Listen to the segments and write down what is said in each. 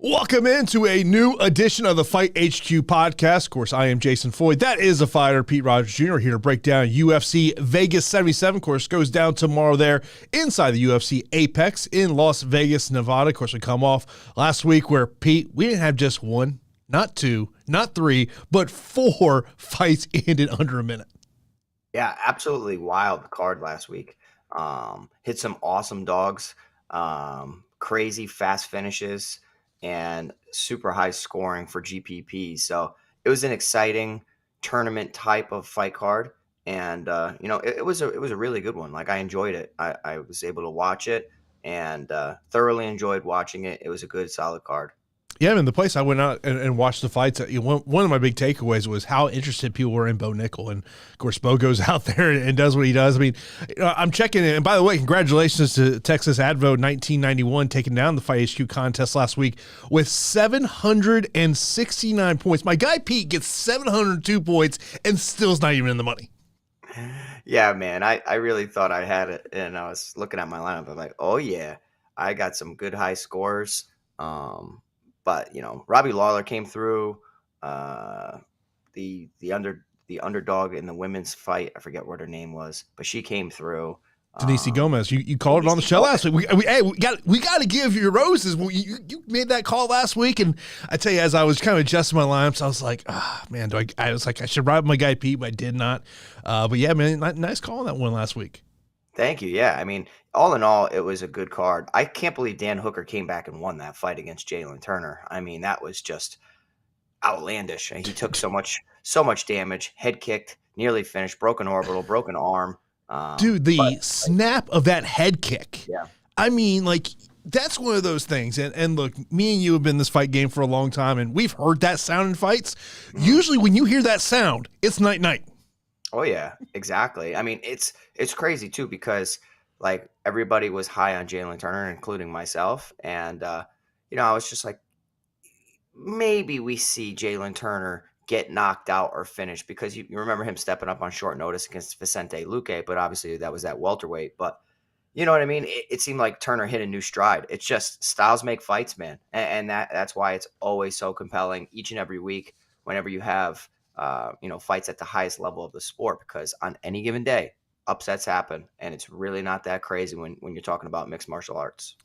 Welcome into a new edition of the Fight HQ podcast. Of course, I am Jason Floyd. That is a fighter, Pete Rogers Jr. here to break down UFC Vegas 77. Of course, goes down tomorrow there inside the UFC Apex in Las Vegas, Nevada. Of course, we come off last week where, Pete, we didn't have just one, not two, not three, but four fights ended under a minute. Yeah, absolutely wild card last week. Hit some awesome dogs, crazy fast finishes, and super high scoring for GPPs. So it was an exciting tournament type of fight card. And, it was a really good one. Like, I enjoyed it. I was able to watch it and thoroughly enjoyed watching it. It was a good, solid card. Yeah, I mean, the place I went out and watched the fights, one of my big takeaways was how interested people were in Bo Nickel. And, of course, Bo goes out there and does what he does. I mean, I'm checking it. And, by the way, congratulations to Texas Advo 1991 taking down the Fight HQ contest last week with 769 points. My guy Pete gets 702 points and still's not even in the money. Yeah, man, I really thought I had it. And I was looking at my lineup. I'm like, oh, yeah, I got some good high scores. But, Robbie Lawler came through, the underdog in the women's fight. I forget what her name was, but she came through. Denise Gomez, you called it on the show last week. We got to give you roses. Well, you made that call last week, and I tell you, as I was kind of adjusting my lineups, I was like, man, I was like, I should ride my guy Pete, but I did not. But yeah, man, nice call on that one last week. Thank you. Yeah, I mean, all in all, it was a good card. I can't believe Dan Hooker came back and won that fight against Jalen Turner. I mean, that was just outlandish. He took so much damage, head kicked, nearly finished, broken orbital, broken arm. Dude, the snap of that head kick. Yeah. I mean, like, that's one of those things. And look, me and you have been in this fight game for a long time, and we've heard that sound in fights. Mm-hmm. Usually when you hear that sound, it's night-night. Oh, yeah, exactly. I mean, it's crazy, too, because, like, everybody was high on Jalen Turner, including myself. And, I was just like, maybe we see Jalen Turner get knocked out or finished, because you remember him stepping up on short notice against Vicente Luque, but obviously that was at welterweight. But you know what I mean? It seemed like Turner hit a new stride. It's just styles make fights, man. And that's why it's always so compelling each and every week whenever you have fights at the highest level of the sport, because on any given day, upsets happen, and it's really not that crazy when you're talking about mixed martial arts.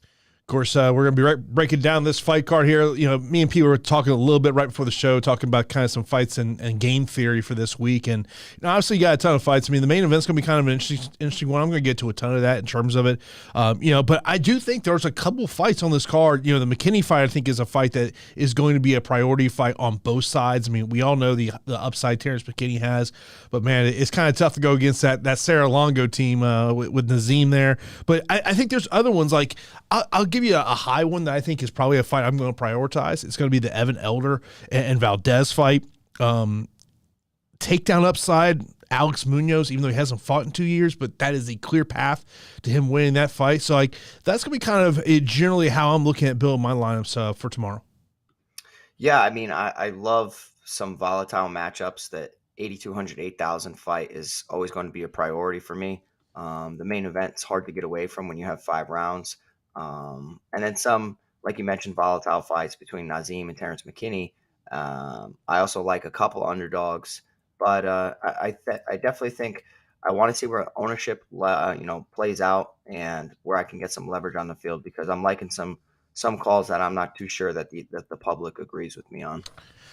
Of course, we're going to be breaking down this fight card here. Me and Pete were talking a little bit right before the show, talking about kind of some fights and game theory for this week. And obviously, you got a ton of fights. I mean, the main event's going to be kind of an interesting one. I'm going to get to a ton of that in terms of it. But I do think there's a couple fights on this card. The McKinney fight, I think, is a fight that is going to be a priority fight on both sides. I mean, we all know the upside Terrance McKinney has, but man, it's kind of tough to go against that Sarah Longo team with Nazim there. But I think there's other ones. Like, I'll give you a high one that I think is probably a fight I'm going to prioritize. It's going to be the Evan Elder and Valdez fight. Takedown upside, Alex Munoz, even though he hasn't fought in 2 years, but that is the clear path to him winning that fight. So, that's going to be kind of generally how I'm looking at building my lineups for tomorrow. Yeah, I mean, I love some volatile matchups. That 8,200, 8,000 fight is always going to be a priority for me. The main event is hard to get away from when you have 5 rounds. And then some, like you mentioned, volatile fights between Nazim and Terrance McKinney. I also like a couple underdogs, but I definitely think I want to see where ownership plays out and where I can get some leverage on the field, because I'm liking some calls that I'm not too sure that the public agrees with me on.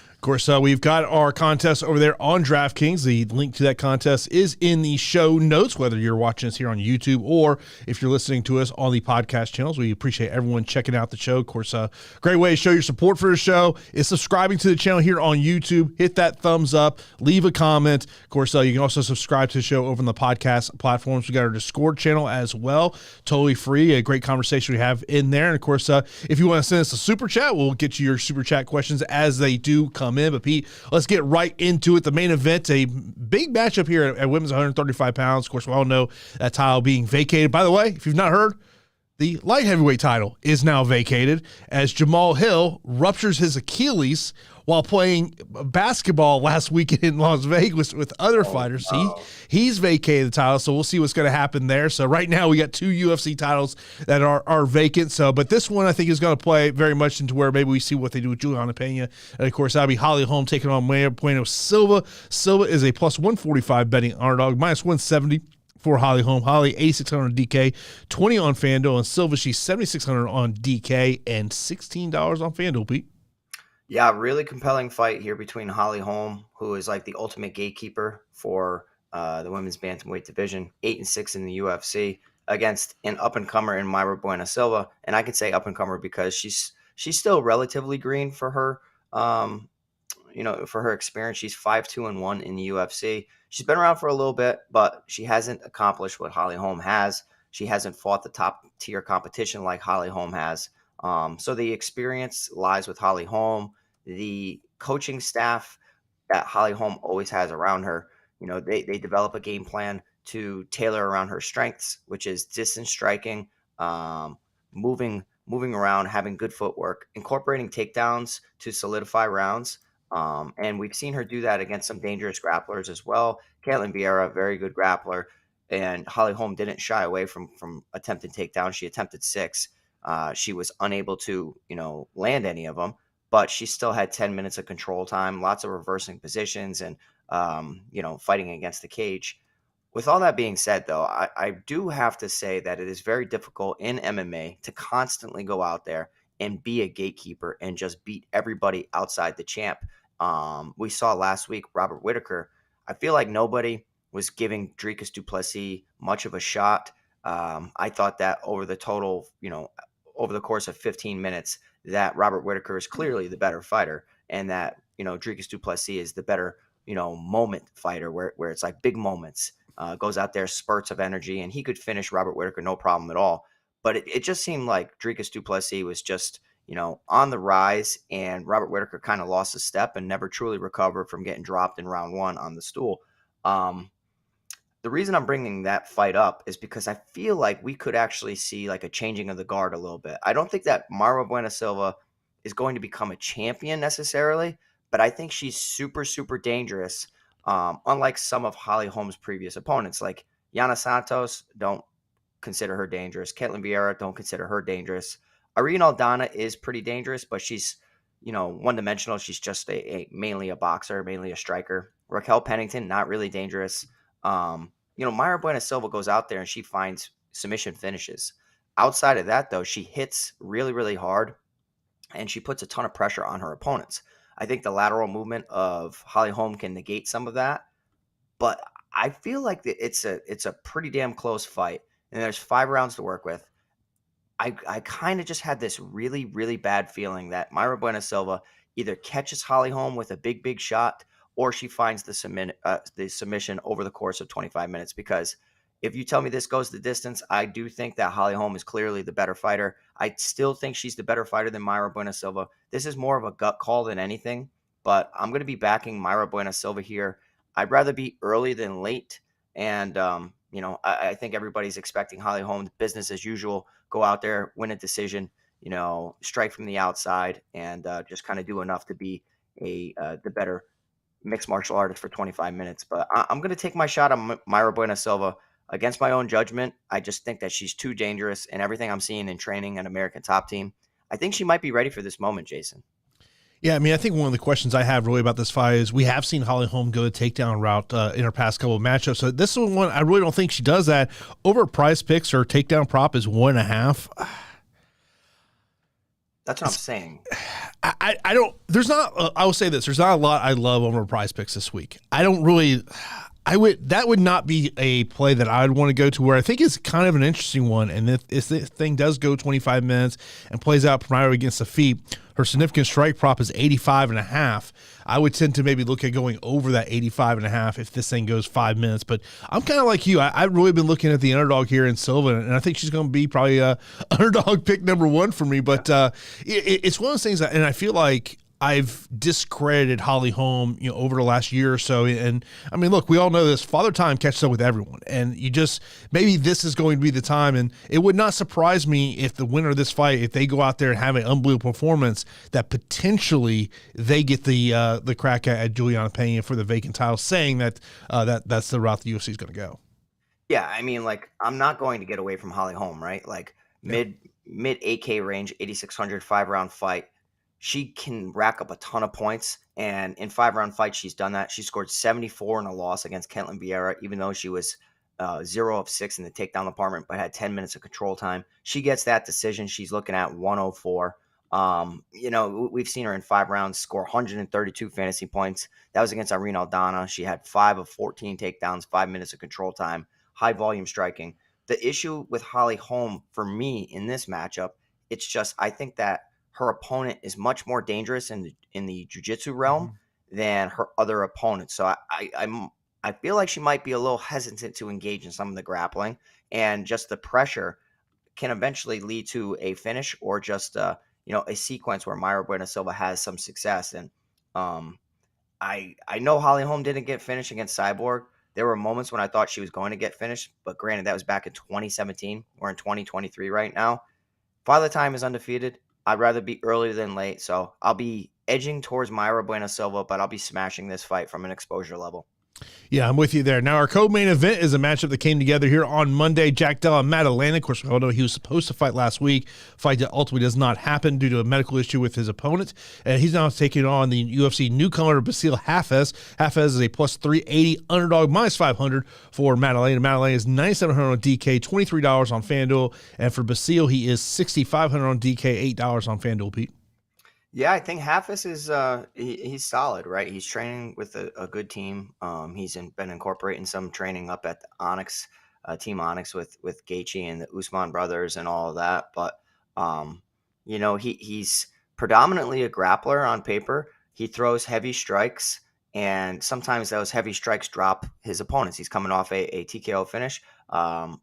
Of course, we've got our contest over there on DraftKings. The link to that contest is in the show notes, whether you're watching us here on YouTube or if you're listening to us on the podcast channels. We appreciate everyone checking out the show. Of course, great way to show your support for the show is subscribing to the channel here on YouTube. Hit that thumbs up, leave a comment. Of course, you can also subscribe to the show over on the podcast platforms. We got our Discord channel as well, totally free. A great conversation we have in there. And of course, if you want to send us a super chat, we'll get you your super chat questions as they do come in. But Pete, let's get right into it. The main event, a big matchup here at women's 135 pounds. Of course, we all know that title being vacated. By the way, if you've not heard, the light heavyweight title is now vacated as Jamal Hill ruptures his Achilles while playing basketball last weekend in Las Vegas with other fighters. No. He's vacated the title, so we'll see what's going to happen there. So right now we got 2 UFC titles that are vacant. So, but this one I think is going to play very much into where maybe we see what they do with Juliana Pena. And of course, that'll be Holly Holm taking on Mayra Bueno Silva. Silva is a plus 145 betting underdog, minus 170 for Holly Holm. Holly, 8,600 on DK, 20 on FanDuel, and Silva, she's 7,600 on DK and $16 on FanDuel, Pete. Yeah, really compelling fight here between Holly Holm, who is like the ultimate gatekeeper for the women's bantamweight division, 8-6 in the UFC, against an up-and-comer in Mayra Bueno Silva. And I could say up-and-comer because she's still relatively green for her, for her experience. She's 5-2-1 in the UFC. She's been around for a little bit, but she hasn't accomplished what Holly Holm has. She hasn't fought the top-tier competition like Holly Holm has. So the experience lies with Holly Holm. The coaching staff that Holly Holm always has around her, they develop a game plan to tailor around her strengths, which is distance striking, moving around, having good footwork, incorporating takedowns to solidify rounds. And we've seen her do that against some dangerous grapplers as well. Ketlen Vieira, very good grappler, and Holly Holm didn't shy away from attempting takedowns. She attempted 6. She was unable to, land any of them, but she still had 10 minutes of control time, lots of reversing positions and, fighting against the cage. With all that being said, though, I do have to say that it is very difficult in MMA to constantly go out there and be a gatekeeper and just beat everybody outside the champ. We saw last week, Robert Whittaker. I feel like nobody was giving Dricus du Plessis much of a shot. I thought that over the course of 15 minutes, that Robert Whittaker is clearly the better fighter, and that, Dricus du Plessis is the better, moment fighter where it's like big moments, goes out there, spurts of energy, and he could finish Robert Whittaker no problem at all. But it just seemed like Dricus du Plessis was just, on the rise, and Robert Whittaker kind of lost a step and never truly recovered from getting dropped in round 1 on the stool. The reason I'm bringing that fight up is because I feel like we could actually see like a changing of the guard a little bit. I don't think that Mayra Bueno Silva is going to become a champion necessarily, but I think she's super, super dangerous, unlike some of Holly Holm's previous opponents. Like Yana Santos, don't consider her dangerous. Ketlen Vieira, don't consider her dangerous. Irene Aldana is pretty dangerous, but she's, one-dimensional. She's just mainly a boxer, mainly a striker. Raquel Pennington, not really dangerous. Mayra Bueno Silva goes out there and she finds submission finishes. Outside of that, though, she hits really, really hard, and she puts a ton of pressure on her opponents. I think the lateral movement of Holly Holm can negate some of that, but I feel like it's a pretty damn close fight, and there's 5 rounds to work with. I kind of just had this really, really bad feeling that Mayra Bueno Silva either catches Holly Holm with a big, big shot, or she finds the submission over the course of 25 minutes. Because if you tell me this goes the distance, I do think that Holly Holm is clearly the better fighter. I still think she's the better fighter than Mayra Bueno Silva. This is more of a gut call than anything, but I'm going to be backing Mayra Bueno Silva here. I'd rather be early than late. And, I think everybody's expecting Holly Holm, business as usual, go out there, win a decision, strike from the outside, and just kind of do enough to be the better mixed martial artist for 25 minutes. But I'm going to take my shot on Mayra Bueno Silva against my own judgment. I just think that she's too dangerous, and everything I'm seeing in training and American Top Team, I think she might be ready for this moment, Jason. Yeah, I mean, I think one of the questions I have really about this fight is we have seen Holly Holm go the takedown route in her past couple of matchups. So this one, I really don't think she does that. Over Prize Picks, her takedown prop is 1.5. That's what I'm saying. I don't, there's not, I will say this, there's not a lot I love over Prize Picks this week. I don't really, that would not be a play that I would want to go to, where I think it's kind of an interesting one. And if this thing does go 25 minutes and plays out primarily against the feet, her significant strike prop is 85.5. I would tend to maybe look at going over that 85.5 if this thing goes 5 minutes. But I'm kind of like you. I've really been looking at the underdog here in Silva, and I think she's going to be probably underdog pick number 1 for me. But it's one of those things, and I feel like I've discredited Holly Holm, over the last year or so. And I mean, look, we all know this. Father Time catches up with everyone. And maybe this is going to be the time. And it would not surprise me if the winner of this fight, if they go out there and have an unbelievable performance, that potentially they get the crack at Juliana Pena for the vacant title, saying that that's the route the UFC is going to go. Yeah, I mean, like, I'm not going to get away from Holly Holm, right? Like, mid 8K range, 8,600, 5-round fight. She can rack up a ton of points, and in 5-round fights, she's done that. She scored 74 in a loss against Ketlen Vieira, even though she was 0 of 6 in the takedown department, but had 10 minutes of control time. She gets that decision. She's looking at 104. We've seen her in 5 rounds score 132 fantasy points. That was against Irene Aldana. She had 5 of 14 takedowns, 5 minutes of control time, high volume striking. The issue with Holly Holm for me in this matchup, it's just I think that her opponent is much more dangerous in the jiu-jitsu realm than her other opponents. So I feel like she might be a little hesitant to engage in some of the grappling, and just the pressure can eventually lead to a finish or just a sequence where Mayra Bueno Silva has some success. And I know Holly Holm didn't get finished against Cyborg. There were moments when I thought she was going to get finished, but granted, that was back in 2017. We're in 2023 right now. Father Time is undefeated. I'd rather be early than late, so I'll be edging towards Mayra Bueno Silva, but I'll be smashing this fight from an exposure level. Yeah, I'm with you there. Now, our co-main event is a matchup that came together here on Monday. Jack Della and Maddalena. Of course, we all know he was supposed to fight last week. Fight that ultimately does not happen due to a medical issue with his opponent. And he's now taking on the UFC newcomer, Bassil Hafez. Hafez is a plus 380 underdog, minus 500 for Maddalena. Maddalena is 9,700 on DK, $23 on FanDuel. And for Bassil, he is 6,500 on DK, $8 on FanDuel, Pete. Yeah, I think Hafez is he's solid, right? He's training with a good team. He's been incorporating some training up at the Onyx, Team Onyx with Gaethje and the Usman brothers and all of that. But he's predominantly a grappler on paper. He throws heavy strikes, and sometimes those heavy strikes drop his opponents. He's coming off a TKO finish.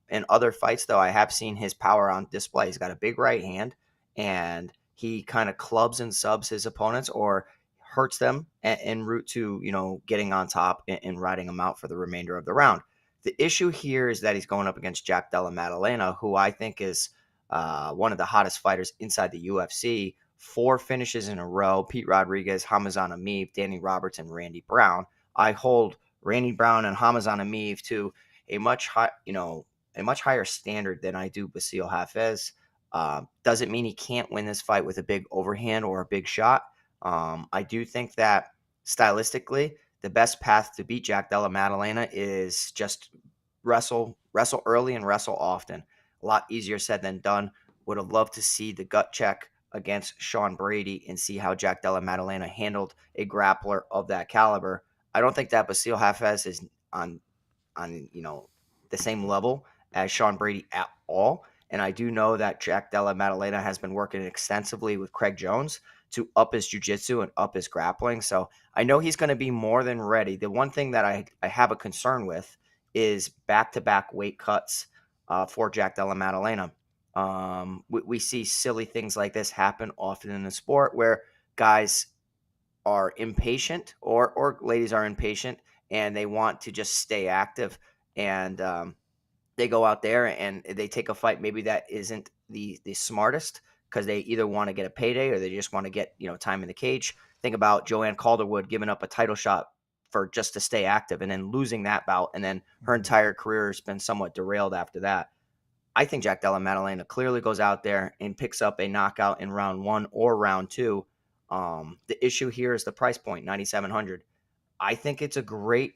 In other fights, though, I have seen his power on display. He's got a big right hand, and he kind of clubs and subs his opponents or hurts them en route to, getting on top and riding them out for the remainder of the round. The issue here is that he's going up against Jack Della Maddalena, who I think is one of the hottest fighters inside the UFC. 4 finishes in a row: Pete Rodriguez, Hamazan Ameev, Danny Roberts, and Randy Brown. I hold Randy Brown and Hamazan Ameev to a much higher standard than I do Bassil Hafez. Doesn't mean he can't win this fight with a big overhand or a big shot. I do think that stylistically, the best path to beat Jack Della Maddalena is just wrestle early and wrestle often. A lot easier said than done. Would have loved to see the gut check against Sean Brady and see how Jack Della Maddalena handled a grappler of that caliber. I don't think that Bassil Hafez is on the same level as Sean Brady at all. And I do know that Jack Della Maddalena has been working extensively with Craig Jones to up his jiu-jitsu and up his grappling. So I know he's going to be more than ready. The one thing that I have a concern with is back-to-back weight cuts for Jack Della Maddalena. We see silly things like this happen often in the sport where guys are impatient or ladies are impatient and they want to just stay active, and they go out there and they take a fight maybe that isn't the smartest because they either want to get a payday or they just want to get time in the cage. Think about Joanne Calderwood giving up a title shot for just to stay active and then losing that bout, and then her entire career has been somewhat derailed after that. I think Jack Della Maddalena clearly goes out there and picks up a knockout in round 1 or round 2. The issue here is the price point, $9,700. I think it's a great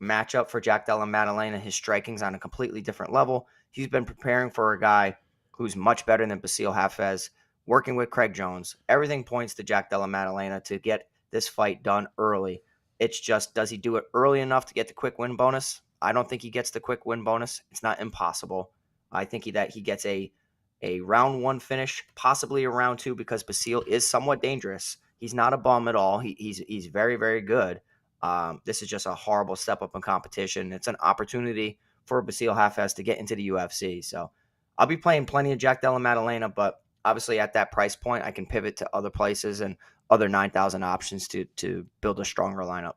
matchup for Jack Della Maddalena. His striking's on a completely different level. He's been preparing for a guy who's much better than Bassil Hafez, working with Craig Jones. Everything points to Jack Della Maddalena to get this fight done early. It's just, does he do it early enough to get the quick win bonus? I don't think he gets the quick win bonus. It's not impossible. I think that he gets a round 1 finish, possibly a round 2, because Bassil is somewhat dangerous. He's not a bum at all. He's very, very good. This is just a horrible step up in competition. It's an opportunity for Bassil Hafez to get into the UFC. So I'll be playing plenty of Jack Della Maddalena, but obviously at that price point, I can pivot to other places and other 9,000 options to build a stronger lineup.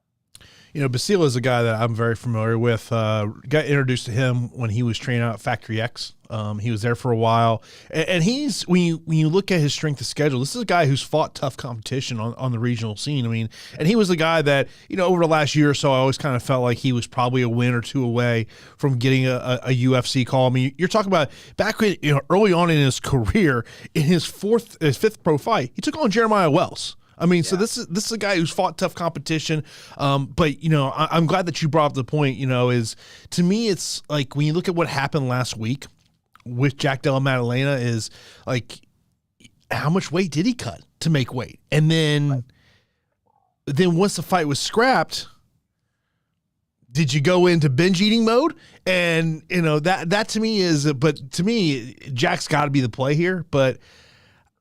Bassil is a guy that I'm very familiar with. Got introduced to him when he was training out at Factory X. He was there for a while, and he's when you look at his strength of schedule, this is a guy who's fought tough competition on the regional scene. I mean, and he was a guy that over the last year or so, I always kind of felt like he was probably a win or two away from getting a UFC call. I mean, you're talking about back when, early on in his career, in his fifth pro fight, he took on Jeremiah Wells. I mean, so this is a guy who's fought tough competition. But I'm glad that you brought up the point. Is to me, it's like when you look at what happened last week with Jack Della Maddalena, is like how much weight did he cut to make weight, and then once the fight was scrapped, did you go into binge eating mode? And that to me is, but to me, Jack's got to be the play here, but.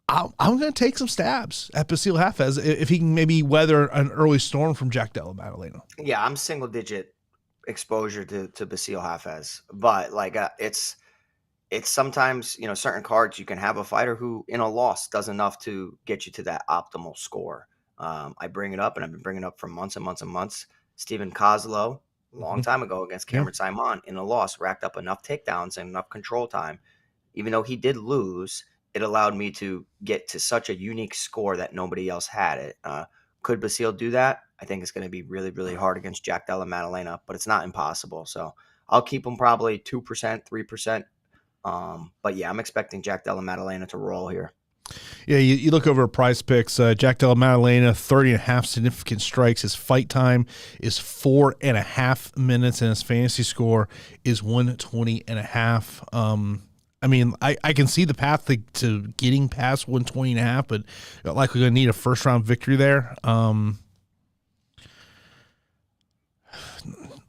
I'm going to take some stabs at Bassil Hafez if he can maybe weather an early storm from Jack Della Maddalena. Yeah, I'm single-digit exposure to Bassil Hafez, but like it's sometimes certain cards you can have a fighter who in a loss does enough to get you to that optimal score. I bring it up, and I've been bringing it up for months and months and months. Stephen Kozlow, a long time ago against Cameron Simon, in a loss, racked up enough takedowns and enough control time, even though he did lose. It allowed me to get to such a unique score that nobody else had it. Could Bassil do that? I think it's going to be really, really hard against Jack Della Maddalena, but it's not impossible. So I'll keep him probably 2%, 3%. But yeah, I'm expecting Jack Della Maddalena to roll here. Yeah, you look over at Prize Picks, Jack Della Maddalena, 30.5 significant strikes. His fight time is 4.5 minutes, and his fantasy score is 120.5. I mean, I can see the path to getting past 120.5, but likely going to need a first-round victory there.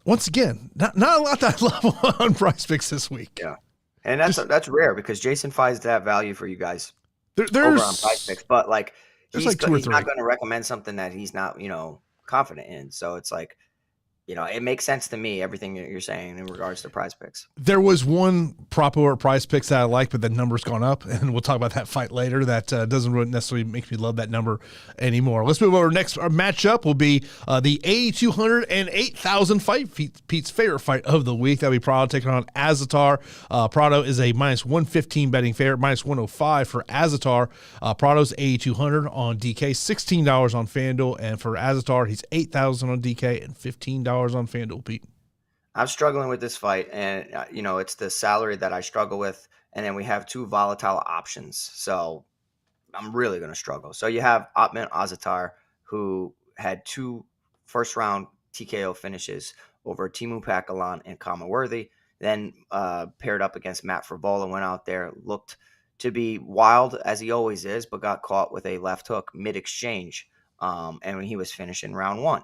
Once again, not a lot that I love on Prize Picks this week. Yeah, and that's rare because Jason finds that value for you guys there's over on Prize Picks, but like he's not going to recommend something that he's not confident in. So it's like. It makes sense to me, everything that you're saying in regards to Prize Picks. There was one prop over at Prize Picks that I like, but the number's gone up, and we'll talk about that fight later. That doesn't really necessarily make me love that number anymore. Let's move over. Next, our matchup will be the 8,200 and 8,000 fight, Pete's favorite fight of the week. That'll be Prado taking on Azaitar. Prado is a minus 115 betting favorite, minus 105 for Azaitar. Prado's 8,200 on DK, $16 on FanDuel, and for Azaitar, he's 8,000 on DK and $15 on FanDuel, Pete. I'm struggling with this fight, and it's the salary that I struggle with, and then we have two volatile options, so I'm really going to struggle. So you have Ottman Azaitar, who had 2 first-round TKO finishes over Timu Pakalan and Kama Worthy, then paired up against Matt Frivola, went out there, looked to be wild as he always is, but got caught with a left hook mid-exchange, and when he was finishing round 1.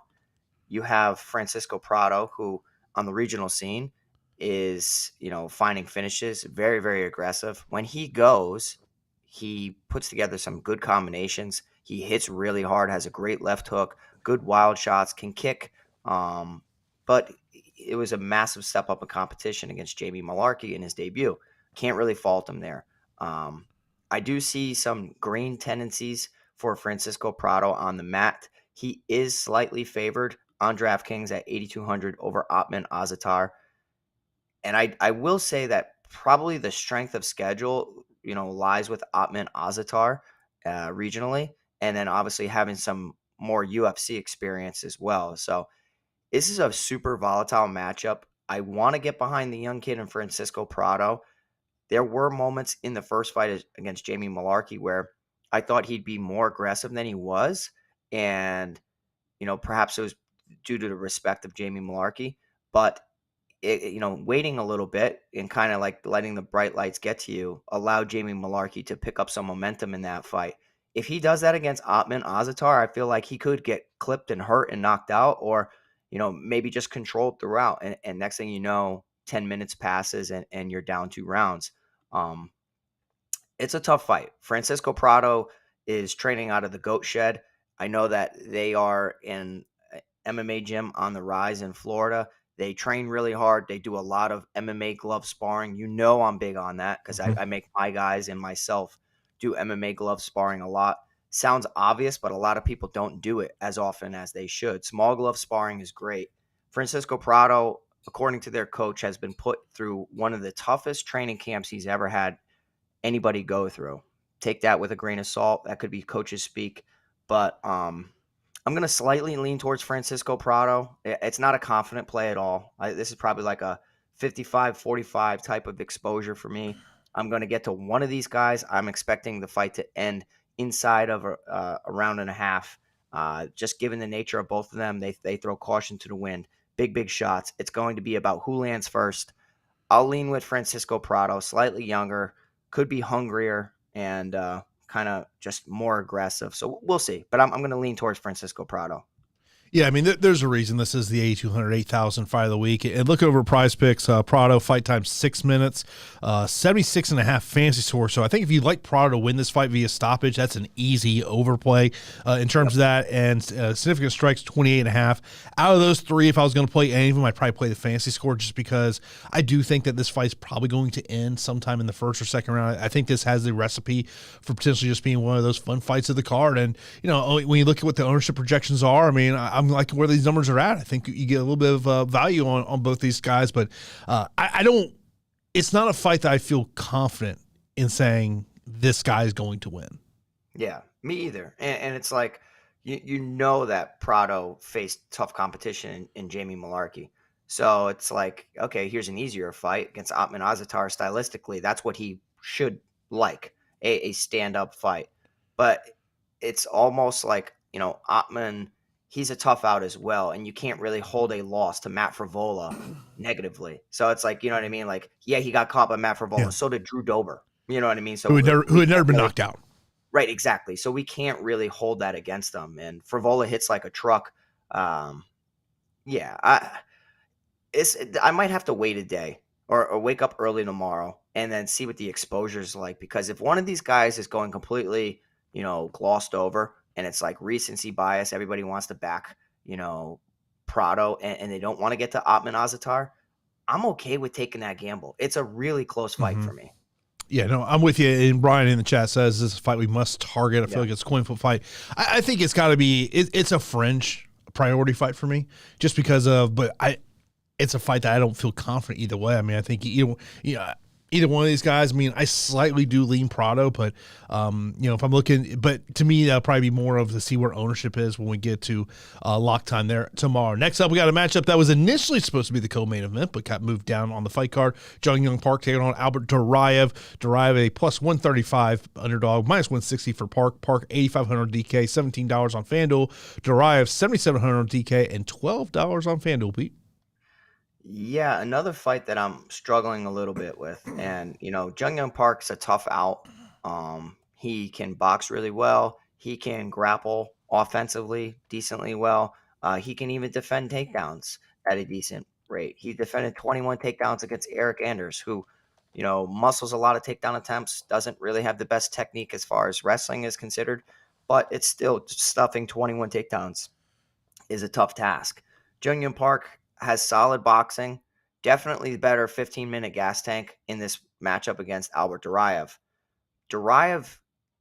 You have Francisco Prado, who on the regional scene is, finding finishes, very, very aggressive. When he goes, he puts together some good combinations. He hits really hard, has a great left hook, good wild shots, can kick. But it was a massive step up in competition against Jamie Malarkey in his debut. Can't really fault him there. I do see some green tendencies for Francisco Prado on the mat. He is slightly favored on DraftKings at 8,200 over Ottman Azaitar. And I will say that probably the strength of schedule, lies with Ottman Azaitar regionally, and then obviously having some more UFC experience as well. So this is a super volatile matchup. I want to get behind the young kid in Francisco Prado. There were moments in the first fight against Jamie Malarkey where I thought he'd be more aggressive than he was. And, perhaps it was due to the respect of Jamie Malarkey, but waiting a little bit and kind of like letting the bright lights get to you allowed Jamie Malarkey to pick up some momentum in that fight. If he does that against Ottman Azaitar, I feel like he could get clipped and hurt and knocked out, or maybe just controlled throughout. And next thing you know, 10 minutes passes and you're down 2 rounds. It's a tough fight. Francisco Prado is training out of the Goat Shed. I know that they are in MMA gym on the rise in Florida. They train really hard. They do a lot of MMA glove sparring. I'm big on that because I make my guys and myself do MMA glove sparring a lot. Sounds obvious, but a lot of people don't do it as often as they should. Small glove sparring is great. Francisco Prado, according to their coach, has been put through one of the toughest training camps he's ever had anybody go through. Take that with a grain of salt. That could be coaches speak. But I'm going to slightly lean towards Francisco Prado. It's not a confident play at all. This is probably like a 55-45 type of exposure for me. I'm going to get to one of these guys. I'm expecting the fight to end inside of a round and a half. Just given the nature of both of them, they throw caution to the wind. Big shots. It's going to be about who lands first. I'll lean with Francisco Prado, slightly younger, could be hungrier, and kind of just more aggressive. So we'll see. But I'm going to lean towards Francisco Prado. Yeah, I mean, there's a reason this is the 8,200, 8,000 fight of the week. And look over Prize Picks, Prado fight time 6 minutes, 76.5 fantasy score. So I think if you'd like Prado to win this fight via stoppage, that's an easy overplay in terms of that. And significant strikes 28.5. Out of those three, if I was going to play any of them, I'd probably play the fantasy score just because I do think that this fight's probably going to end sometime in the first or second round. I think this has the recipe for potentially just being one of those fun fights of the card. And when you look at what the ownership projections are, I mean, I'm liking where these numbers are at. I think you get a little bit of value on both these guys, but I don't. It's not a fight that I feel confident in saying this guy is going to win. Yeah, me either. And it's like you know that Prado faced tough competition in Jamie Malarkey, so it's like, okay, here's an easier fight against Ottman Azaitar. Stylistically, that's what he should like, a stand-up fight. But it's almost like, Ottman, he's a tough out as well, and you can't really hold a loss to Matt Frivola negatively. So it's like, you know what I mean? Like, yeah, he got caught by Matt Frivola. Yeah. So did Drew Dober. You know what I mean? So who had never been knocked out. Right, exactly. So we can't really hold that against them. And Frivola hits like a truck. I might have to wait a day or wake up early tomorrow and then see what the exposure is like. Because if one of these guys is going completely, glossed over, and it's like recency bias, everybody wants to back, Prado, and they don't want to get to Ottman Azaitar, I'm okay with taking that gamble. It's a really close fight for me. Yeah, no, I'm with you. And Brian in the chat says this is a fight we must target. I feel like it's a coin flip fight. I think it's got to be. It's a fringe priority fight for me, just because of. But it's a fight that I don't feel confident either way. I mean, I think either one of these guys. I mean, I slightly do lean Prado, but if I'm looking, but to me that'll probably be more of to see where ownership is when we get to lock time there tomorrow. Next up, we got a matchup that was initially supposed to be the co-main event, but got moved down on the fight card. Junyong Park taking on Albert Duraev. Duraev a plus 135 underdog, minus 160 for Park. Park 8,500 DK, $17 on FanDuel. Duraev 7,700 DK and $12 on FanDuel. Pete. Yeah, another fight that I'm struggling a little bit with. And, Junyong Park's a tough out. He can box really well. He can grapple offensively decently well. He can even defend takedowns at a decent rate. He defended 21 takedowns against Eric Anders, who, muscles a lot of takedown attempts, doesn't really have the best technique as far as wrestling is considered, but it's still stuffing 21 takedowns is a tough task. Junyong Park has solid boxing, definitely better 15-minute gas tank in this matchup against Albert Duraev. Duraev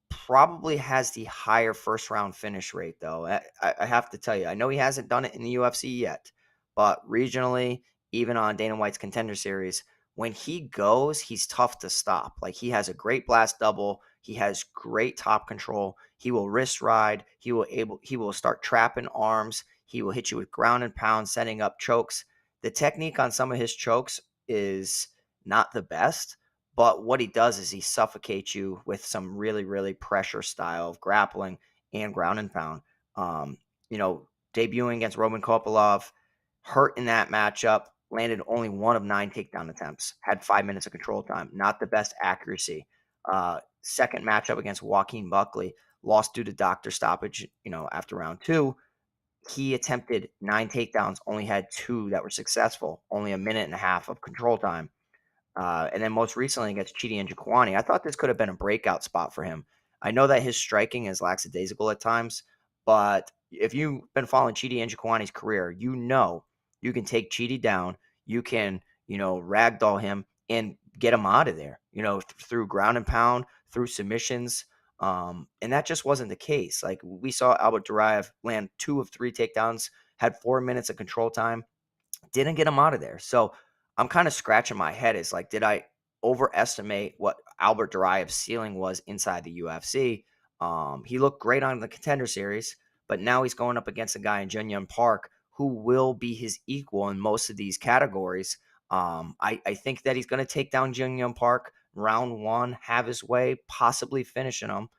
probably has the higher first-round finish rate, though. I have to tell you, I know he hasn't done it in the UFC yet, but regionally, even on Dana White's Contender Series, when he goes, he's tough to stop. Like, he has a great blast double. He has great top control. He will wrist ride. He will start trapping arms. He will hit you with ground and pound, setting up chokes. The technique on some of his chokes is not the best, but what he does is he suffocates you with some really, really pressure style of grappling and ground and pound. Debuting against Roman Kopylov, hurt in that matchup, landed only 1 of 9 takedown attempts, had 5 minutes of control time, not the best accuracy. Second matchup against Joaquin Buckley, lost due to doctor stoppage, after round 2. He attempted 9 takedowns, only had 2 that were successful, only 1.5 minutes of control time. And then most recently against Chidi Njokuani, I thought this could have been a breakout spot for him. I know that his striking is lackadaisical at times, but if you've been following Chidi Njokuani's career, you can take Chidi down, you can, ragdoll him and get him out of there, through ground and pound, through submissions. And that just wasn't the case. Like, we saw Albert Duraev land 2 of 3 takedowns, had 4 minutes of control time, didn't get him out of there. So I'm kind of scratching my head. Is like, did I overestimate what Albert Duraev's ceiling was inside the UFC? He looked great on the Contender Series, but now he's going up against a guy in Junyong Park who will be his equal in most of these categories. I think that he's going to take down Junyong Park round 1, have his way, possibly finishing him.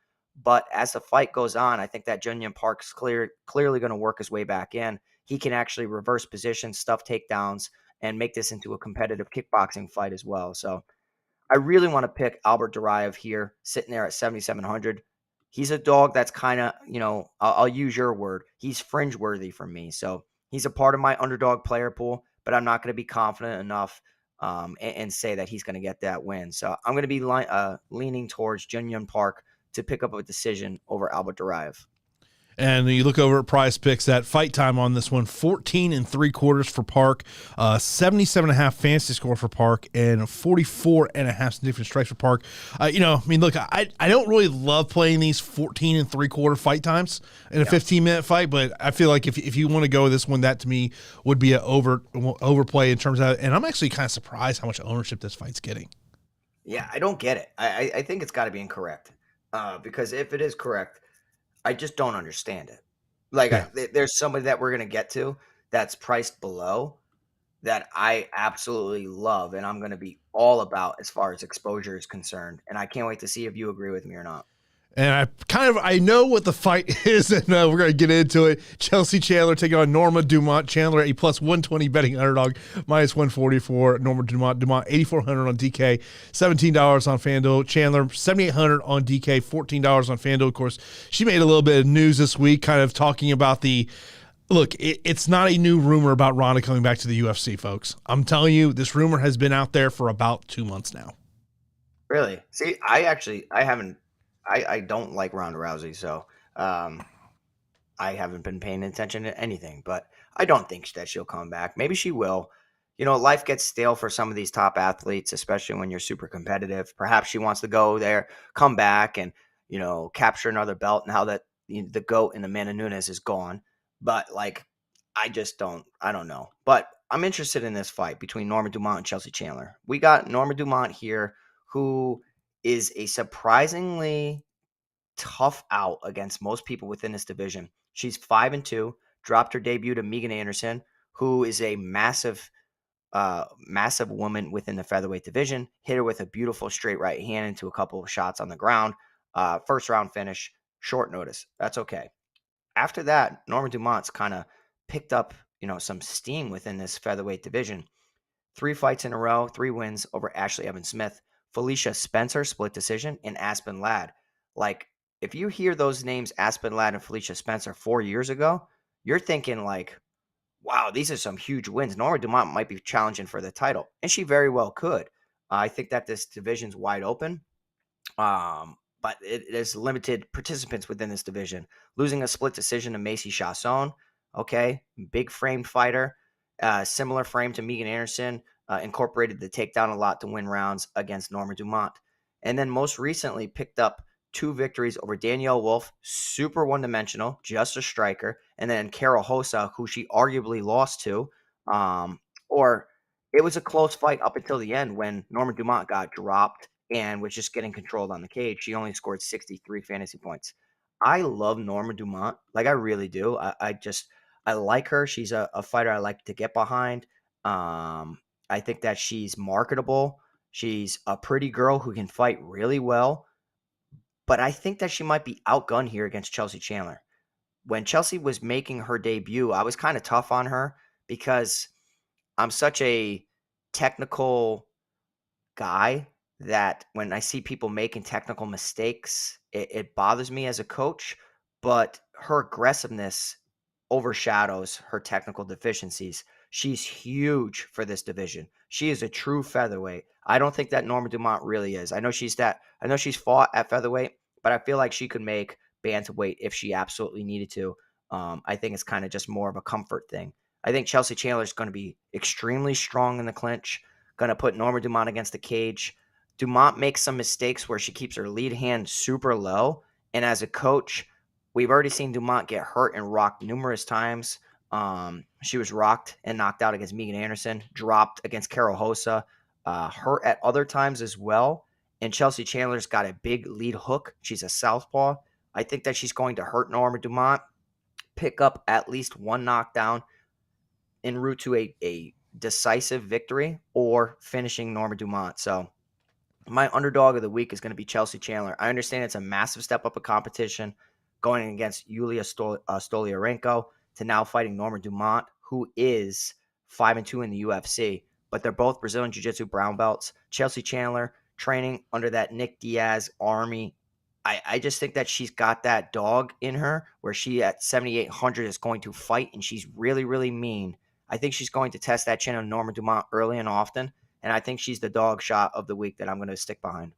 But as the fight goes on, I think that Junyong Park's clearly going to work his way back in. He can actually reverse position, stuff takedowns, and make this into a competitive kickboxing fight as well. So I really want to pick Albert Duraev here, sitting there at 7,700. He's a dog that's kind of, I'll use your word, he's fringe worthy for me. So he's a part of my underdog player pool, but I'm not going to be confident enough and say that he's going to get that win. So I'm going to be leaning towards Junyong Park to pick up a decision over Albert Duraev. And you look over at Prize Picks, that fight time on this one, 14 3/4 for Park, 77.5 fantasy score for Park, and 44.5 significant strikes for Park. Look, I don't really love playing these 14 3/4 fight times in a 15-minute fight, but I feel like if you want to go with this one, that to me would be an overplay in terms of, and I'm actually kind of surprised how much ownership this fight's getting. Yeah, I don't get it. I think it's got to be incorrect because if it is correct, I just don't understand it. Like, there's somebody that we're going to get to that's priced below that I absolutely love, and I'm going to be all about as far as exposure is concerned. And I can't wait to see if you agree with me or not. And I know what the fight is, and we're going to get into it. Chelsea Chandler taking on Norma Dumont. Chandler a plus 120 betting underdog, minus 144. Norma Dumont 8,400 on DK, $17 on FanDuel. Chandler 7,800 on DK, $14 on FanDuel. Of course, she made a little bit of news this week, kind of talking about look, it's not a new rumor about Ronda coming back to the UFC, folks. I'm telling you, this rumor has been out there for about 2 months now. Really? See, I don't like Ronda Rousey, so I haven't been paying attention to anything, but I don't think that she'll come back. Maybe she will. Life gets stale for some of these top athletes, especially when you're super competitive. Perhaps she wants to go there, come back, and, capture another belt now that the GOAT and Amanda Nunes is gone. But, I don't know. But I'm interested in this fight between Norma Dumont and Chelsea Chandler. We got Norma Dumont here, who is a surprisingly tough out against most people within this division. She's 5-2, dropped her debut to Megan Anderson, who is a massive woman within the featherweight division. Hit her with a beautiful straight right hand into a couple of shots on the ground. First round finish, short notice. That's okay. After that, Norma Dumont's kind of picked up, some steam within this featherweight division. 3 fights in a row, 3 wins over Ashley Evans-Smith, Felicia Spencer, split decision, and Aspen Ladd. If you hear those names, Aspen Ladd and Felicia Spencer, 4 years ago, you're thinking wow, these are some huge wins. Norma Dumont might be challenging for the title, and she very well could. I think that this division's wide open, but there's limited participants within this division. Losing a split decision to Macy Chasson, okay, big frame fighter, similar frame to Megan Anderson, incorporated the takedown a lot to win rounds against Norma Dumont. And then most recently picked up 2 victories over Danielle Wolf, super one-dimensional, just a striker, and then Carol Hosa, who she arguably lost to. Or it was a close fight up until the end when Norma Dumont got dropped and was just getting controlled on the cage. She only scored 63 fantasy points. I love Norma Dumont. I really do. I like her. She's a fighter I like to get behind. I think that she's marketable. She's a pretty girl who can fight really well. But I think that she might be outgunned here against Chelsea Chandler. When Chelsea was making her debut, I was kind of tough on her because I'm such a technical guy that when I see people making technical mistakes, it bothers me as a coach. But her aggressiveness overshadows her technical deficiencies. She's huge for this division. She is a true featherweight. I don't think that Norma Dumont really is. I know she's fought at featherweight, but I feel like she could make bantamweight if she absolutely needed to. I think it's kind of just more of a comfort thing. I think Chelsea Chandler is going to be extremely strong in the clinch, going to put Norma Dumont against the cage, Dumont makes some mistakes where she keeps her lead hand super low. And as a coach, we've already seen Dumont get hurt and rocked numerous times. She was rocked and knocked out against Megan Anderson, dropped against Carol Hossa, hurt at other times as well. And Chelsea Chandler's got a big lead hook. She's a southpaw. I think that she's going to hurt Norma Dumont, pick up at least one knockdown en route to a decisive victory or finishing Norma Dumont. So my underdog of the week is going to be Chelsea Chandler. I understand it's a massive step up of competition going against Yulia Stoliarenko to now fighting Norma Dumont, who is 5-2 in the UFC. But they're both Brazilian Jiu-Jitsu brown belts. Chelsea Chandler training under that Nick Diaz army. I just think that she's got that dog in her where she at 7,800 is going to fight, and she's really, really mean. I think she's going to test that chin on Norma Dumont early and often, and I think she's the dog shot of the week that I'm going to stick behind.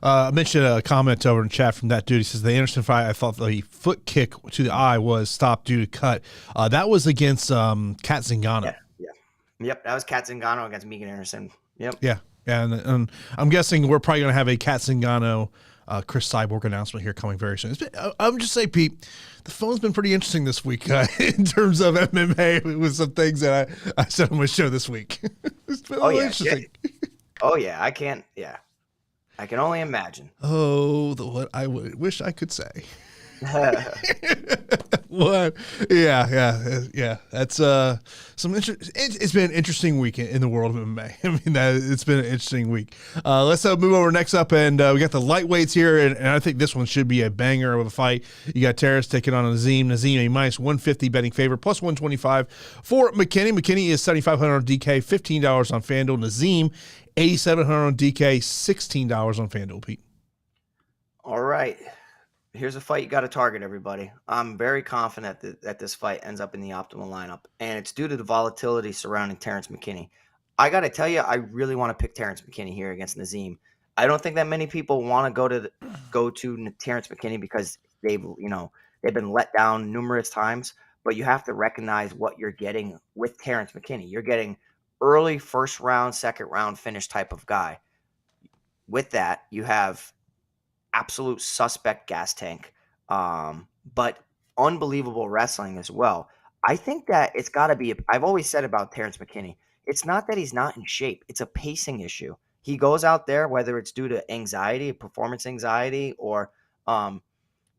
I mentioned a comment over in chat from that dude. He says, the Anderson fight, I thought the foot kick to the eye was stopped due to cut. That was against Kat Zingano. Yeah. Yep, that was Kat Zingano against Megan Anderson. Yep. Yeah. And I'm guessing we're probably going to have a Kat Zingano Chris Cyborg announcement here coming very soon. I'm just saying, Pete, the phone's been pretty interesting this week in terms of MMA with some things that I said on my show this week. It's been interesting. Yeah. Oh, yeah. I can only imagine. Oh, what I wish I could say. What? Yeah. That's it's been an interesting week in the world of MMA. I mean, it's been an interesting week. Let's move over next up, and we got the lightweights here, and I think this one should be a banger of a fight. You got Terrance taking on Nazim. Nazim a minus 150 betting favorite, plus 125 for McKinney. McKinney is 7,500 on DK, $15 on FanDuel. Nazim 8,700 on DK, $16 on FanDuel. Pete. All right. Here's a fight you got to target, everybody. I'm very confident that this fight ends up in the optimal lineup, and it's due to the volatility surrounding Terrance McKinney. I got to tell you, I really want to pick Terrance McKinney here against Nazim. I don't think that many people want to go to Terrance McKinney because they've been let down numerous times, but you have to recognize what you're getting with Terrance McKinney. You're getting early first round, second round finish type of guy. With that, you have absolute suspect gas tank, but unbelievable wrestling as well. I think that it's got to be, I've always said about Terrance McKinney, it's not that he's not in shape. It's a pacing issue. He goes out there, whether it's due to anxiety, performance anxiety, or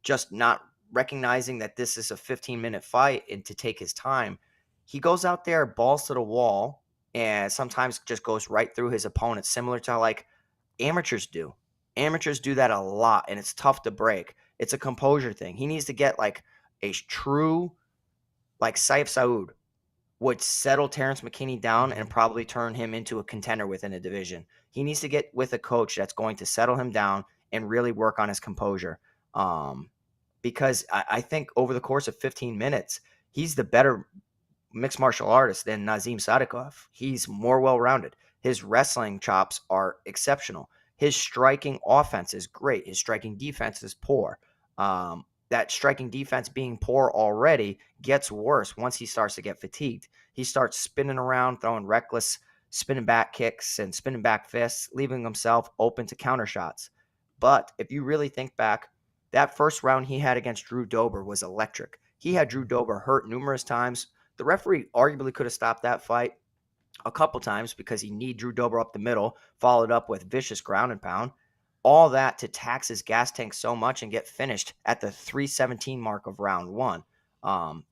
just not recognizing that this is a 15-minute fight and to take his time. He goes out there, balls to the wall, and sometimes just goes right through his opponent, similar to like amateurs do. Amateurs do that a lot, and it's tough to break. It's a composure thing. He needs to get like a true, like Saif Saud would settle Terrance McKinney down and probably turn him into a contender within a division. He needs to get with a coach that's going to settle him down and really work on his composure. Because I think over the course of 15 minutes, he's the better mixed martial artist than Nazim Sadykhov. He's more well-rounded. His wrestling chops are exceptional. His striking offense is great. His striking defense is poor. That striking defense being poor already gets worse once he starts to get fatigued. He starts spinning around, throwing reckless spinning back kicks and spinning back fists, leaving himself open to counter shots. But if you really think back, that first round he had against Drew Dober was electric. He had Drew Dober hurt numerous times. The referee arguably could have stopped that fight a couple times because he kneed Drew Dober up the middle, followed up with vicious ground and pound. All that to tax his gas tank so much and get finished at the 3:17 mark of round one.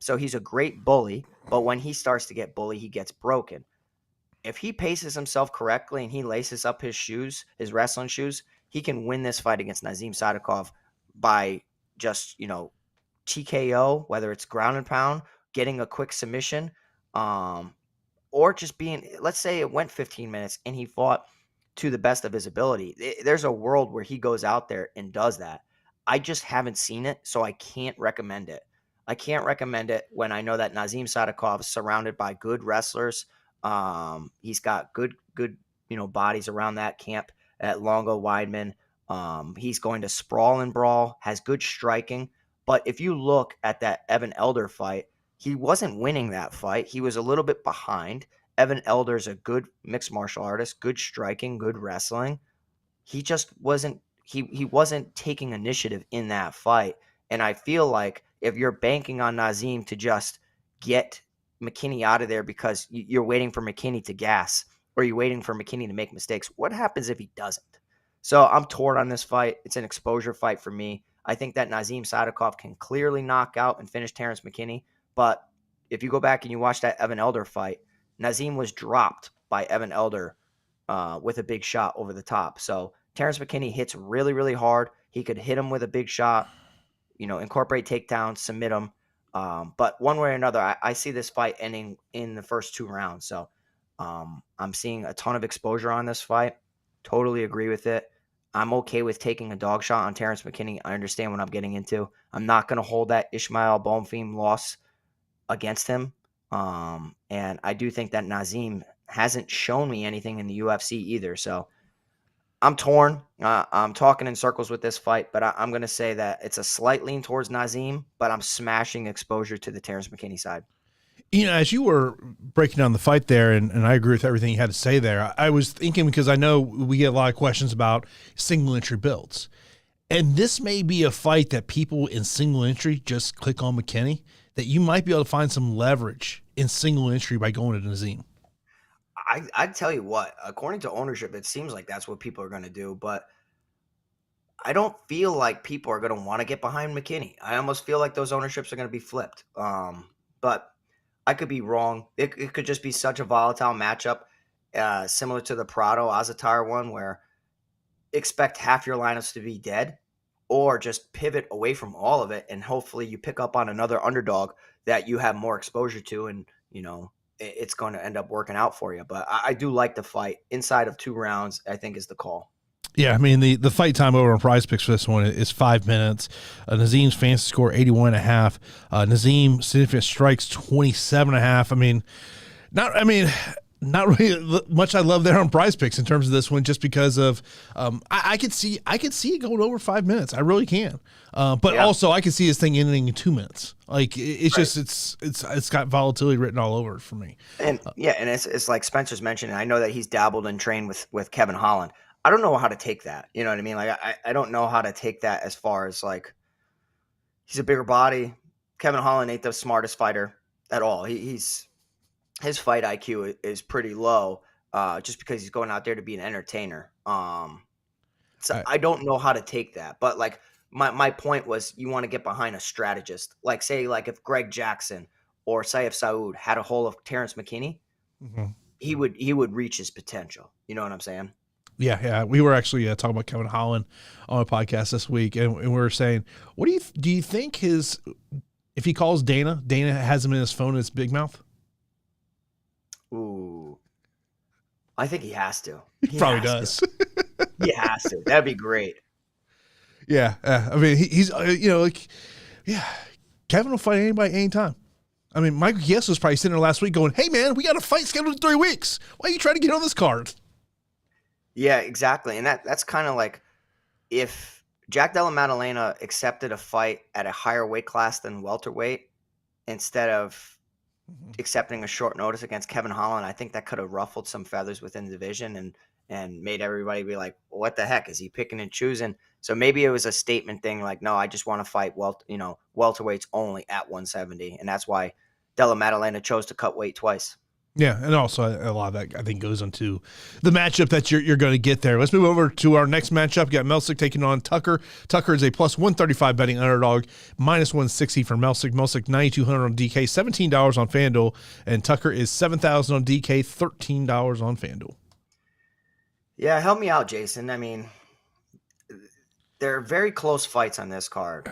So he's a great bully, but when he starts to get bully, he gets broken. If he paces himself correctly and he laces up his shoes, his wrestling shoes, he can win this fight against Nazim Sadykhov by just, TKO, whether it's ground and pound, getting a quick submission, or just being, let's say it went 15 minutes and he fought to the best of his ability. There's a world where he goes out there and does that. I just haven't seen it, so I can't recommend it. I can't recommend it when I know that Nazim Sadykhov is surrounded by good wrestlers. He's got good, bodies around that camp at Longo Weidman. He's going to sprawl and brawl, has good striking. But if you look at that Evan Elder fight, he wasn't winning that fight. He was a little bit behind. Evan Elder's a good mixed martial artist, good striking, good wrestling. he just wasn't he wasn't taking initiative in that fight. And I feel like if you're banking on Nazim to just get McKinney out of there because you're waiting for McKinney to gas, or you're waiting for McKinney to make mistakes, what happens if he doesn't? So I'm torn on this fight. It's an exposure fight for me. I think that Nazim Sadykhov can clearly knock out and finish Terrance McKinney. But if you go back and you watch that Evan Elder fight, Nazim was dropped by Evan Elder with a big shot over the top. So Terrance McKinney hits really, really hard. He could hit him with a big shot, incorporate takedowns, submit him. But one way or another, I see this fight ending in the first 2 rounds. So I'm seeing a ton of exposure on this fight. Totally agree with it. I'm okay with taking a dog shot on Terrance McKinney. I understand what I'm getting into. I'm not going to hold that Ismail Bonfim loss against him. And I do think that Nazim hasn't shown me anything in the UFC either. So I'm torn. I'm talking in circles with this fight, but I'm going to say that it's a slight lean towards Nazim, but I'm smashing exposure to the Terrance McKinney side. As you were breaking down the fight there, and I agree with everything you had to say there, I was thinking, because I know we get a lot of questions about single entry builds. And this may be a fight that people in single entry just click on McKinney, that you might be able to find some leverage in single entry by going to Nazim. I'd tell you what, according to ownership, it seems like that's what people are going to do, but I don't feel like people are going to want to get behind McKinney. I almost feel like those ownerships are going to be flipped. But I could be wrong. It could just be such a volatile matchup, similar to the Prado Azaitar one, where expect half your lineups to be dead, or just pivot away from all of it, and hopefully you pick up on another underdog that you have more exposure to, and it's going to end up working out for you. But I do like the fight. Inside of 2 rounds, I think, is the call. Yeah, I mean, the fight time over on Prize Picks for this one is 5 minutes. Nazim's fantasy score 81.5. Nazim significant strikes 27.5. Not really much I love there on Prize Picks in terms of this one, just because of I could see it going over 5 minutes. I really can. But also I could see this thing ending in 2 minutes. Like it's right. Just it's got volatility written all over it for me. And and it's like Spencer's mentioned. I know that he's dabbled and trained with Kevin Holland. I don't know how to take that. You know what I mean? Like I don't know how to take that, as far as like, he's a bigger body. Kevin Holland ain't the smartest fighter at all. His fight IQ is pretty low, just because he's going out there to be an entertainer. So I don't know how to take that. But like my point was, you want to get behind a strategist. Like, say, like if Greg Jackson or Saif Saud had a hold of Terrance McKinney, mm-hmm. he would reach his potential. You know what I'm saying? Yeah. We were actually talking about Kevin Holland on a podcast this week, and we were saying, what do you think if he calls Dana has him in his phone in his big mouth? Ooh, I think he has to. He probably does. He has to. That'd be great. Yeah. I mean, he's Kevin will fight anybody anytime. I mean, Michael Chiesa was probably sitting there last week going, "Hey man, we got a fight scheduled in 3 weeks. Why are you trying to get on this card?" Yeah, exactly. And that's kind of like if Jack Della Maddalena accepted a fight at a higher weight class than welterweight instead of accepting a short notice against Kevin Holland. I think that could have ruffled some feathers within the division and made everybody be like, well, what the heck? Is he picking and choosing? So maybe it was a statement thing, like, no, I just want to fight welterweights only at 170. And that's why Della Maddalena chose to cut weight twice. Yeah, and also a lot of that, I think, goes into the matchup that you're going to get there. Let's move over to our next matchup. You got Melsik taking on Tucker. Tucker is a plus 135 betting underdog, minus 160 for Melsik. Melsik 9,200 on DK, $17 on FanDuel, and Tucker is 7,000 on DK, $13 on FanDuel. Yeah, help me out, Jason. I mean, there are very close fights on this card,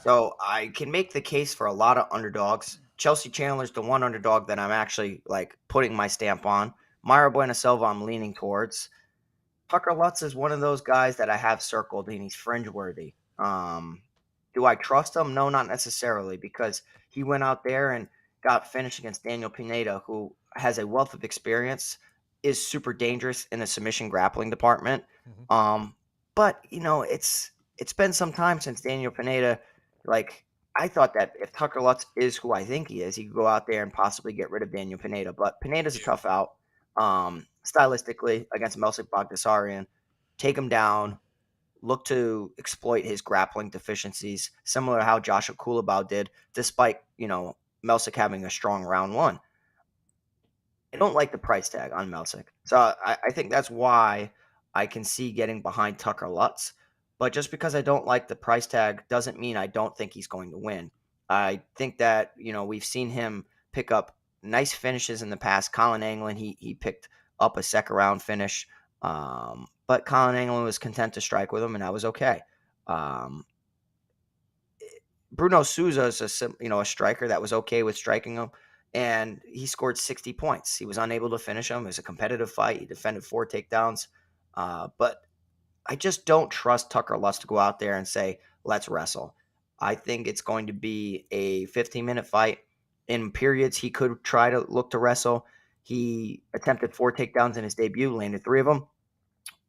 so I can make the case for a lot of underdogs. Chelsea Chandler's the one underdog that I'm actually like putting my stamp on. Mayra Bueno Silva I'm leaning towards. Tucker Lutz is one of those guys that I have circled, and he's fringe worthy. Do I trust him? No, not necessarily, because he went out there and got finished against Daniel Pineda, who has a wealth of experience, is super dangerous in the submission grappling department. Mm-hmm. But it's been some time since Daniel Pineda, I thought that if Tucker Lutz is who I think he is, he could go out there and possibly get rid of Daniel Pineda. But Pineda's a tough out. Stylistically, against Melsik Baghdasaryan, take him down, look to exploit his grappling deficiencies, similar to how Joshua Kulabau did, despite, Melsik having a strong round one. I don't like the price tag on Melsik. So I think that's why I can see getting behind Tucker Lutz. But just because I don't like the price tag doesn't mean I don't think he's going to win. I think that, we've seen him pick up nice finishes in the past. Colin Anglin, he picked up a second round finish. But Colin Anglin was content to strike with him, and that was okay. Bruno Souza is a striker that was okay with striking him, and he scored 60 points. He was unable to finish him. It was a competitive fight. He defended 4 takedowns. But I just don't trust Tucker Lutz to go out there and say, let's wrestle. I think it's going to be a 15-minute fight. In periods, he could try to look to wrestle. He attempted 4 takedowns in his debut, landed 3 of them.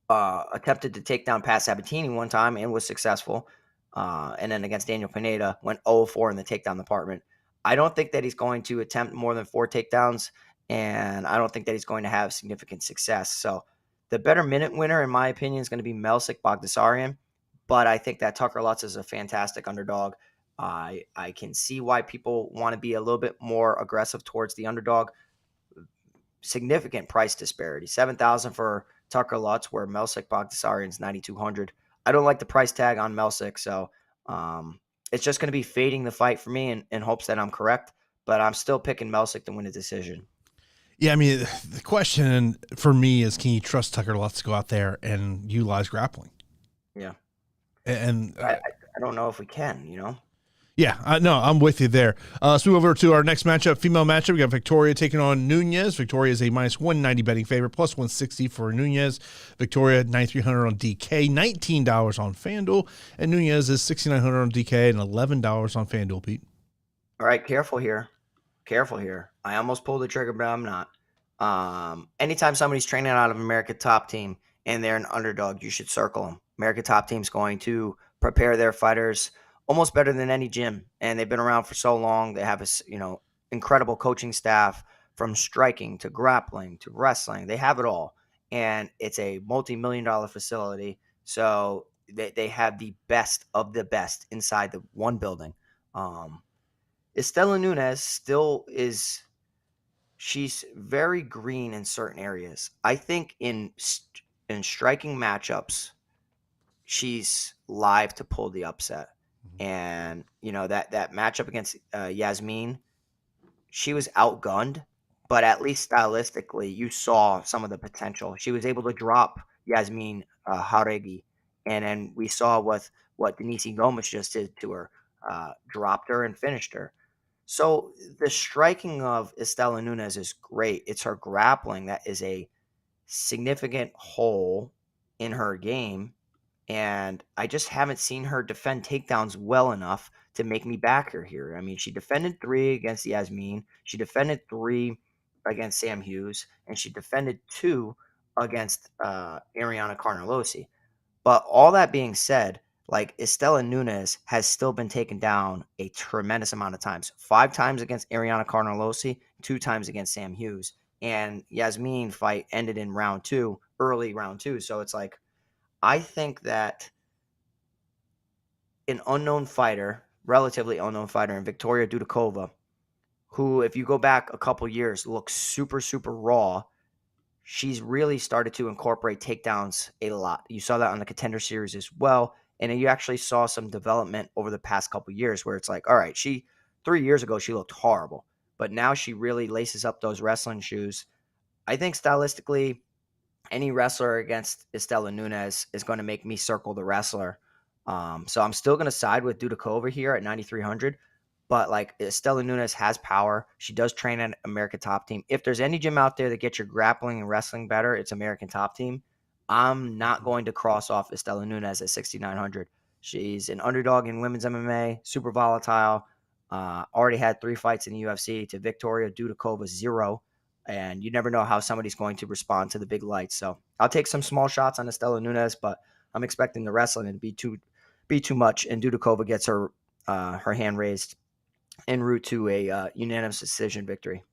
Attempted to take down Pat Sabatini one time and was successful. And then against Daniel Pineda, went 0-4 in the takedown department. I don't think that he's going to attempt more than 4 takedowns, and I don't think that he's going to have significant success. So the better minute winner, in my opinion, is going to be Melsik Baghdasaryan, but I think that Tucker Lutz is a fantastic underdog. I can see why people want to be a little bit more aggressive towards the underdog. Significant price disparity, $7,000 for Tucker Lutz, where Melsik Baghdasaryan's $9,200. I don't like the price tag on Melsik, so it's just going to be fading the fight for me in hopes that I'm correct, but I'm still picking Melsik to win a decision. Yeah, I mean, the question for me is, can you trust Tucker Lutz to go out there and utilize grappling? Yeah. And I don't know if we can, Yeah, no, I'm with you there. Let's move over to our next matchup, female matchup. We got Viktoriya taking on Nunes. Viktoriya is a minus 190 betting favorite, plus 160 for Nunes. Viktoriya, 9,300 on DK, $19 on FanDuel. And Nunes is 6,900 on DK and $11 on FanDuel, Pete. All right, careful here. I almost pulled the trigger, but I'm not. Anytime somebody's training out of America Top Team and they're an underdog, you should circle them. America Top Team's going to prepare their fighters almost better than any gym, and they've been around for so long. They have a incredible coaching staff, from striking to grappling to wrestling. They have it all, and it's a multi-million-dollar facility. So they have the best of the best inside the one building. Istela Nunes still is. She's very green in certain areas. I think in striking matchups, she's live to pull the upset. And that matchup against Yasmin, she was outgunned, but at least stylistically, you saw some of the potential. She was able to drop Yasmin Jauregui, and then we saw what Denise Gomes just did to her, dropped her and finished her. So the striking of Istela Nunes is great. It's her grappling that is a significant hole in her game. And I just haven't seen her defend takedowns well enough to make me back her here. I mean, she defended 3 against Yasmin. She defended 3 against Sam Hughes. And she defended 2 against Ariana Carnelossi. But all that being said, like, Istela Nunes has still been taken down a tremendous amount of times. 5 times against Ariana Carnelossi, 2 times against Sam Hughes. And Yasmin fight ended in early round 2. So it's like, I think that an relatively unknown fighter in Viktoriya Dudakova, who, if you go back a couple years, looks super, super raw, she's really started to incorporate takedowns a lot. You saw that on the Contender Series as well, and you actually saw some development over the past couple years where it's like, all right, 3 years ago, she looked horrible, but now she really laces up those wrestling shoes. I think stylistically, any wrestler against Istela Nunes is going to make me circle the wrestler. So I'm still going to side with Dudakova here at 9,300. But like, Istela Nunes has power. She does train at American Top Team. If there's any gym out there that gets your grappling and wrestling better, it's American Top Team. I'm not going to cross off Istela Nunes at 6,900. She's an underdog in women's MMA, super volatile. Already had 3 fights in the UFC to Viktoriya Dudakova 0. And you never know how somebody's going to respond to the big lights. So I'll take some small shots on Istela Nunes, but I'm expecting the wrestling to be too much. And Dudakova gets her hand raised en route to a unanimous decision victory.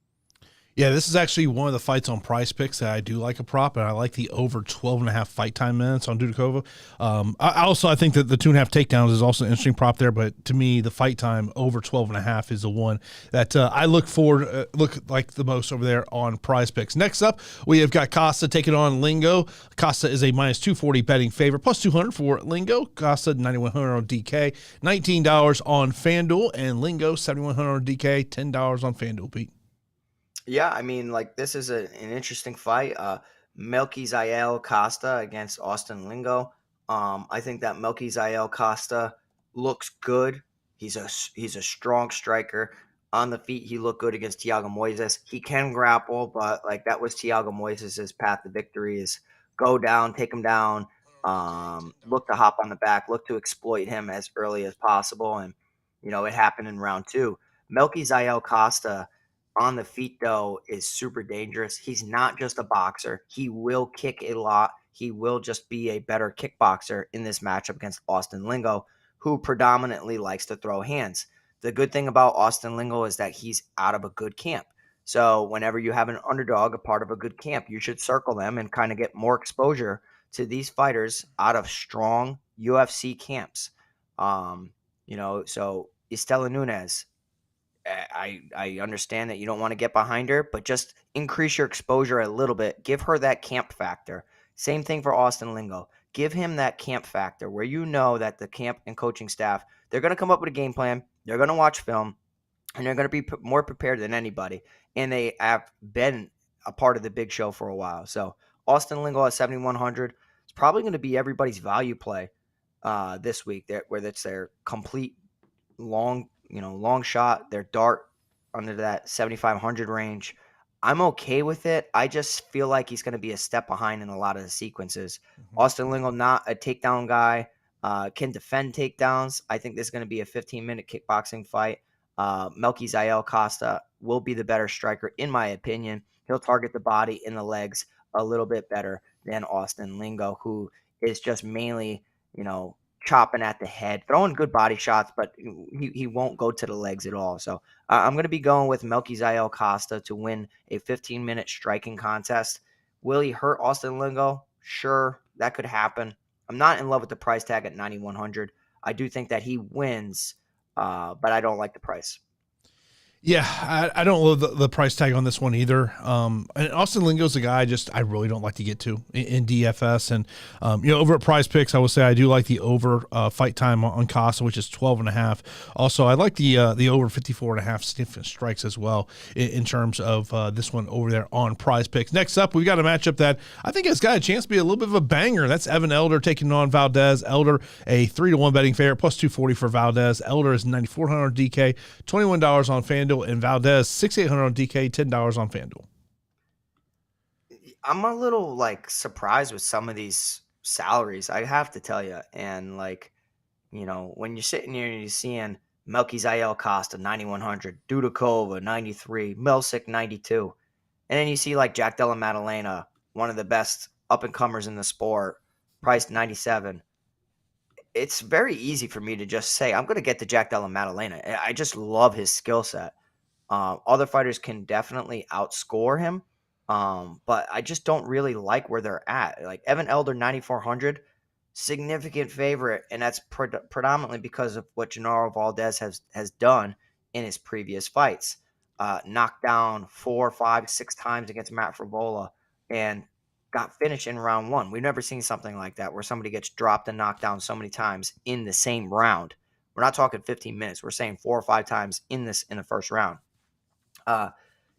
Yeah, this is actually one of the fights on Prize Picks that I do like a prop, and I like the over 12.5 fight time minutes on Dudakova. I think that the 2.5 takedowns is also an interesting prop there, but to me, the fight time over 12.5 is the one that I look like the most over there on Prize Picks. Next up, we have got Costa taking on Lingo. Costa is a minus 240 betting favorite, plus 200 for Lingo. Costa 9,100 on DK, $19 on FanDuel, and Lingo 7,100 on DK, $10 on FanDuel. Pete. Yeah, I mean, like this is an interesting fight. Melquizael Costa against Austin Lingo. I think that Melquizael Costa looks good. He's a strong striker. On the feet, he looked good against Thiago Moises. He can grapple, but like that was Thiago Moises' path to victory is go down, take him down, look to hop on the back, look to exploit him as early as possible. And, it happened in round two. Melquizael Costa on the feet, though, is super dangerous. He's not just a boxer. He will kick a lot. He will just be a better kickboxer in this matchup against Austin Lingo, who predominantly likes to throw hands. The good thing about Austin Lingo is that he's out of a good camp. So whenever you have an underdog, a part of a good camp, you should circle them and kind of get more exposure to these fighters out of strong UFC camps. So Istela Nunes, I understand that you don't want to get behind her, but just increase your exposure a little bit. Give her that camp factor. Same thing for Austin Lingo. Give him that camp factor where you know that the camp and coaching staff, they're going to come up with a game plan. They're going to watch film, and they're going to be more prepared than anybody. And they have been a part of the big show for a while. So Austin Lingo at 7,100 is probably going to be everybody's value play this week, where that's their complete long shot, their dart under that 7,500 range. I'm okay with it. I just feel like he's going to be a step behind in a lot of the sequences. Austin Lingo, not a takedown guy, can defend takedowns. I think this is going to be a 15-minute kickboxing fight. Melquizael Costa will be the better striker, in my opinion. He'll target the body and the legs a little bit better than Austin Lingo, who is just mainly, chopping at the head, throwing good body shots, but he won't go to the legs at all. So I'm going to be going with Melquizael Costa to win a 15-minute striking contest. Will he hurt Austin Lingo? Sure, that could happen. I'm not in love with the price tag at 9,100. I do think that he wins, but I don't like the price. Yeah, I don't love the price tag on this one either. And Austin Lingo's a guy I really don't like to get to in DFS. And, over at Prize Picks, I will say I do like the over fight time on Costa, which is 12.5. Also, I like the over 54.5 significant strikes as well in terms of this one over there on Prize Picks. Next up, we've got a matchup that I think has got a chance to be a little bit of a banger. That's Evan Elder taking on Valdez. Elder, a 3-1 betting favorite, plus 240 for Valdez. Elder is 9,400 DK, $21 on FanDuel. And Valdez, 6,800 on DK, $10 on FanDuel. I'm a little surprised with some of these salaries, I have to tell you. And when you're sitting here and you're seeing Melquizael Costa 9,100, Dudakova 93, Melsik 92, and then you see Jack Della Maddalena, one of the best up and comers in the sport, priced 97. It's very easy for me to just say I'm going to get the Jack Della Maddalena. I just love his skill set. Other fighters can definitely outscore him, but I just don't really like where they're at. Evan Elder, 9,400, significant favorite, and that's predominantly because of what Genaro Valdez has done in his previous fights. Knocked down 4, 5, 6 times against Matt Frivola and got finished in round 1. We've never seen something like that where somebody gets dropped and knocked down so many times in the same round. We're not talking 15 minutes. We're saying 4 or 5 times in the first round.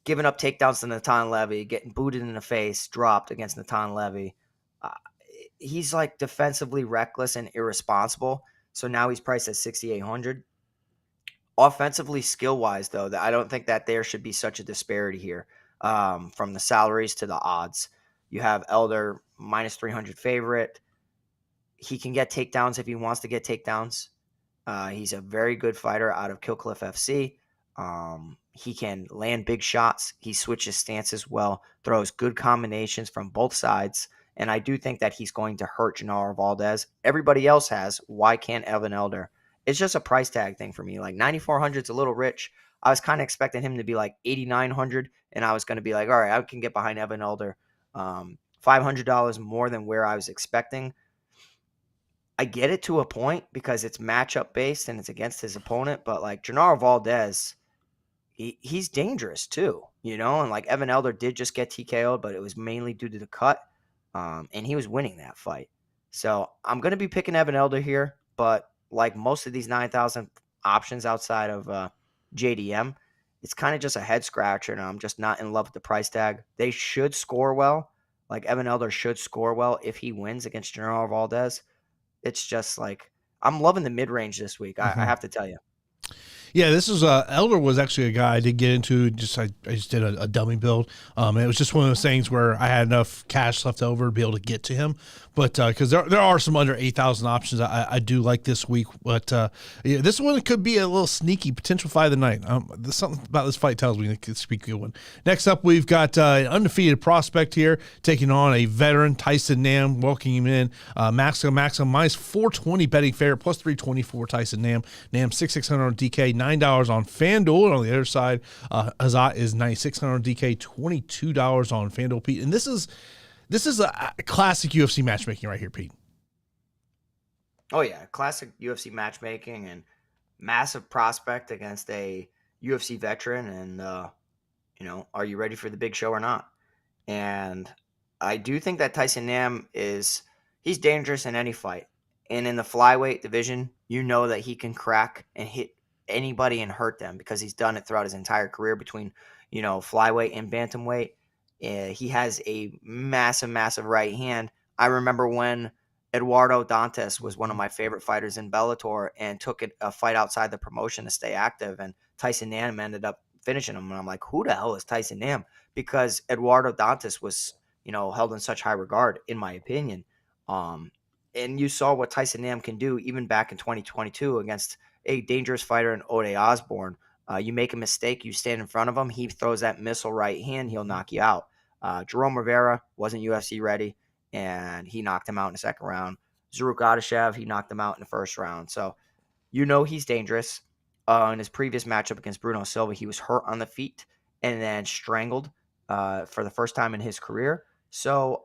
Giving up takedowns to Natan Levy, getting booted in the face, dropped against Natan Levy. He's defensively reckless and irresponsible. So now he's priced at 6,800. Offensively, skill-wise, though, I don't think that there should be such a disparity here from the salaries to the odds. You have Elder, minus 300 favorite. He can get takedowns if he wants to get takedowns. He's a very good fighter out of Killcliff FC. He can land big shots. He switches stances well, throws good combinations from both sides. And I do think that he's going to hurt Genaro Valdez. Everybody else has. Why can't Evan Elder? It's just a price tag thing for me. 9,400 is a little rich. I was kind of expecting him to be like 8,900, and I was going to be like, all right, I can get behind Evan Elder. $500 more than where I was expecting. I get it to a point because it's matchup based and it's against his opponent, but like Gennaro Valdez, he's dangerous too, and like Evan Elder did just get TKO'd, but it was mainly due to the cut, and he was winning that fight. So I'm going to be picking Evan Elder here, but like most of these 9,000 options outside of JDM, it's kind of just a head scratcher, and I'm just not in love with the price tag. They should score well. Like Evan Elder should score well if he wins against Gennaro Valdez. It's just like I'm loving the mid-range this week. I have to tell you. Yeah, this is Elder was actually a guy I did get into. I just did a dummy build. And it was just one of those things where I had enough cash left over to be able to get to him. But because there are some under 8,000 options I do like this week. But yeah, this one could be a little sneaky potential fight of the night. There's something about this fight tells me it could be a good one. Next up, we've got an undefeated prospect here taking on a veteran, Tyson Nam, welcoming him in. Maxim minus 420 betting favorite, plus 324 Tyson Nam. Nam 6,600 on DK, $9 on FanDuel. And on the other side, Azat is 9,600 on DK, $22 on FanDuel, Pete. And this is a classic UFC matchmaking right here, Pete. Oh, yeah. Classic UFC matchmaking and massive prospect against a UFC veteran. And, are you ready for the big show or not? And I do think that Tyson Nam he's dangerous in any fight. And in the flyweight division, that he can crack and hit anybody and hurt them because he's done it throughout his entire career between, flyweight and bantamweight. He has a massive right hand. I remember when Eduardo Dantas was one of my favorite fighters in Bellator and took a fight outside the promotion to stay active, and Tyson Nam ended up finishing him. And I'm like, who the hell is Tyson Nam? Because Eduardo Dantas was, held in such high regard, in my opinion. And you saw what Tyson Nam can do even back in 2022 against a dangerous fighter in Ode Osborne. You make a mistake, you stand in front of him, he throws that missile right hand, he'll knock you out. Jerome Rivera wasn't UFC ready, and he knocked him out in the second round. Zaruk Adashev, he knocked him out in the first round. So, he's dangerous. In his previous matchup against Bruno Silva, he was hurt on the feet and then strangled for the first time in his career. So,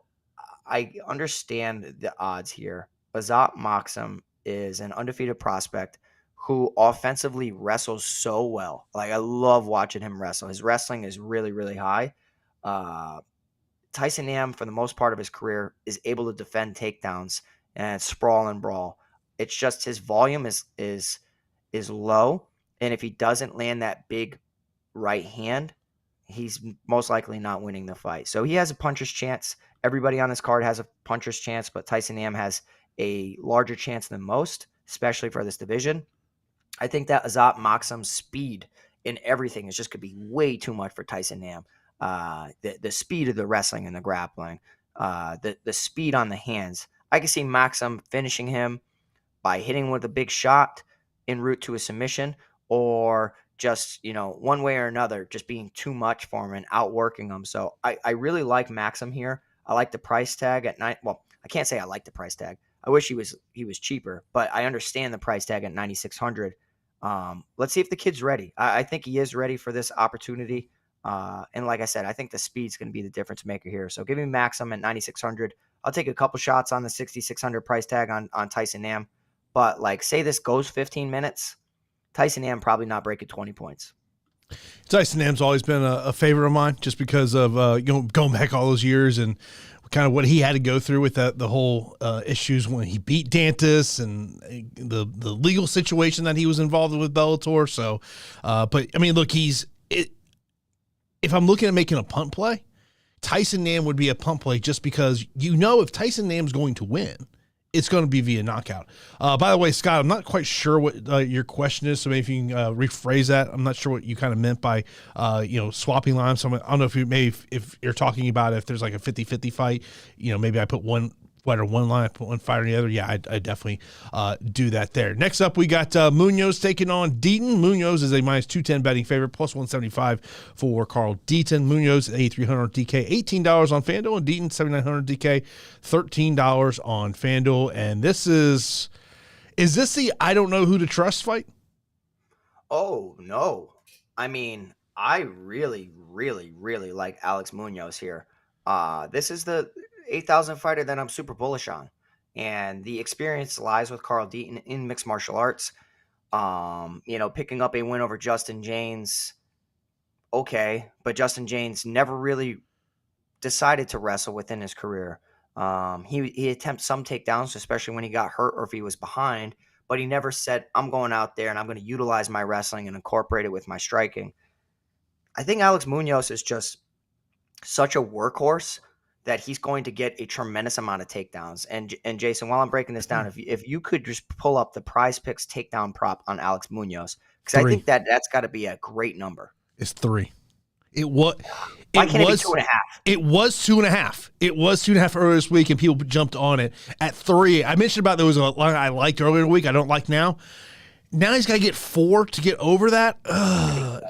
I understand the odds here. Azat Maxim is an undefeated prospect who offensively wrestles so well. Like, I love watching him wrestle. His wrestling is really, really high. Tyson Nam, for the most part of his career, is able to defend takedowns and sprawl and brawl. It's just his volume is low, and if he doesn't land that big right hand, he's most likely not winning the fight. So he has a puncher's chance. Everybody on this card has a puncher's chance, but Tyson Nam has a larger chance than most, especially for this division. I think that Azat Maxim's speed in everything is just could be way too much for Tyson Nam. The speed of the wrestling and the grappling, the speed on the hands. I can see Maxim finishing him by hitting with a big shot en route to a submission, or just, one way or another, just being too much for him and outworking him. So I really like Maxim here. I like the price tag at nine. Well, I can't say I like the price tag. I wish he was cheaper, but I understand the price tag at 9,600. Let's see if the kid's ready. I think he is ready for this opportunity. And like I said, I think the speed's going to be the difference maker here. So give me Maxim at 9,600. I'll take a couple shots on the 6,600 price tag on Tyson Nam. But like, say this goes 15 minutes, Tyson Nam probably not breaking 20 points. Tyson Nam's always been a favorite of mine just because of going back all those years and kind of what he had to go through with the whole issues when he beat Dantas and the legal situation that he was involved with Bellator. So, but I mean, look, if I'm looking at making a punt play, Tyson Nam would be a punt play just because if Tyson Nam's going to win, it's going to be via knockout. By the way, Scott, I'm not quite sure what your question is, so maybe if you can rephrase that. I'm not sure what you kind of meant by, swapping lines. So I don't know if you're talking about if there's like a 50-50 fight, maybe I put one fighter one line, I put one fighter in the other. Yeah, I definitely do that there. Next up, we got Munoz taking on Deaton. Munoz is a minus 210 betting favorite, plus 175 for Carl Deaton. Munoz, 8,300 DK, $18 on FanDuel, and Deaton, 7,900 DK, $13 on FanDuel. And is this the I don't know who to trust fight? Oh, no. I mean, I really, really, really like Alex Munoz here. This is the 8,000 fighter that I'm super bullish on. And the experience lies with Carl Deaton in mixed martial arts. Picking up a win over Justin James, okay, but Justin James never really decided to wrestle within his career. He attempted some takedowns, especially when he got hurt or if he was behind, but he never said, I'm going out there and I'm going to utilize my wrestling and incorporate it with my striking. I think Alex Munoz is just such a workhorse that he's going to get a tremendous amount of takedowns. And Jason, while I'm breaking this down, if you could just pull up the Prize Picks takedown prop on Alex Munoz, because I think that's got to be a great number. It's 3. It was. Why can't it be 2.5? It was 2.5. It was 2.5 earlier this week, and people jumped on it at 3. I mentioned about there was a line I liked earlier in the week. I don't like now. Now he's got to get 4 to get over that. I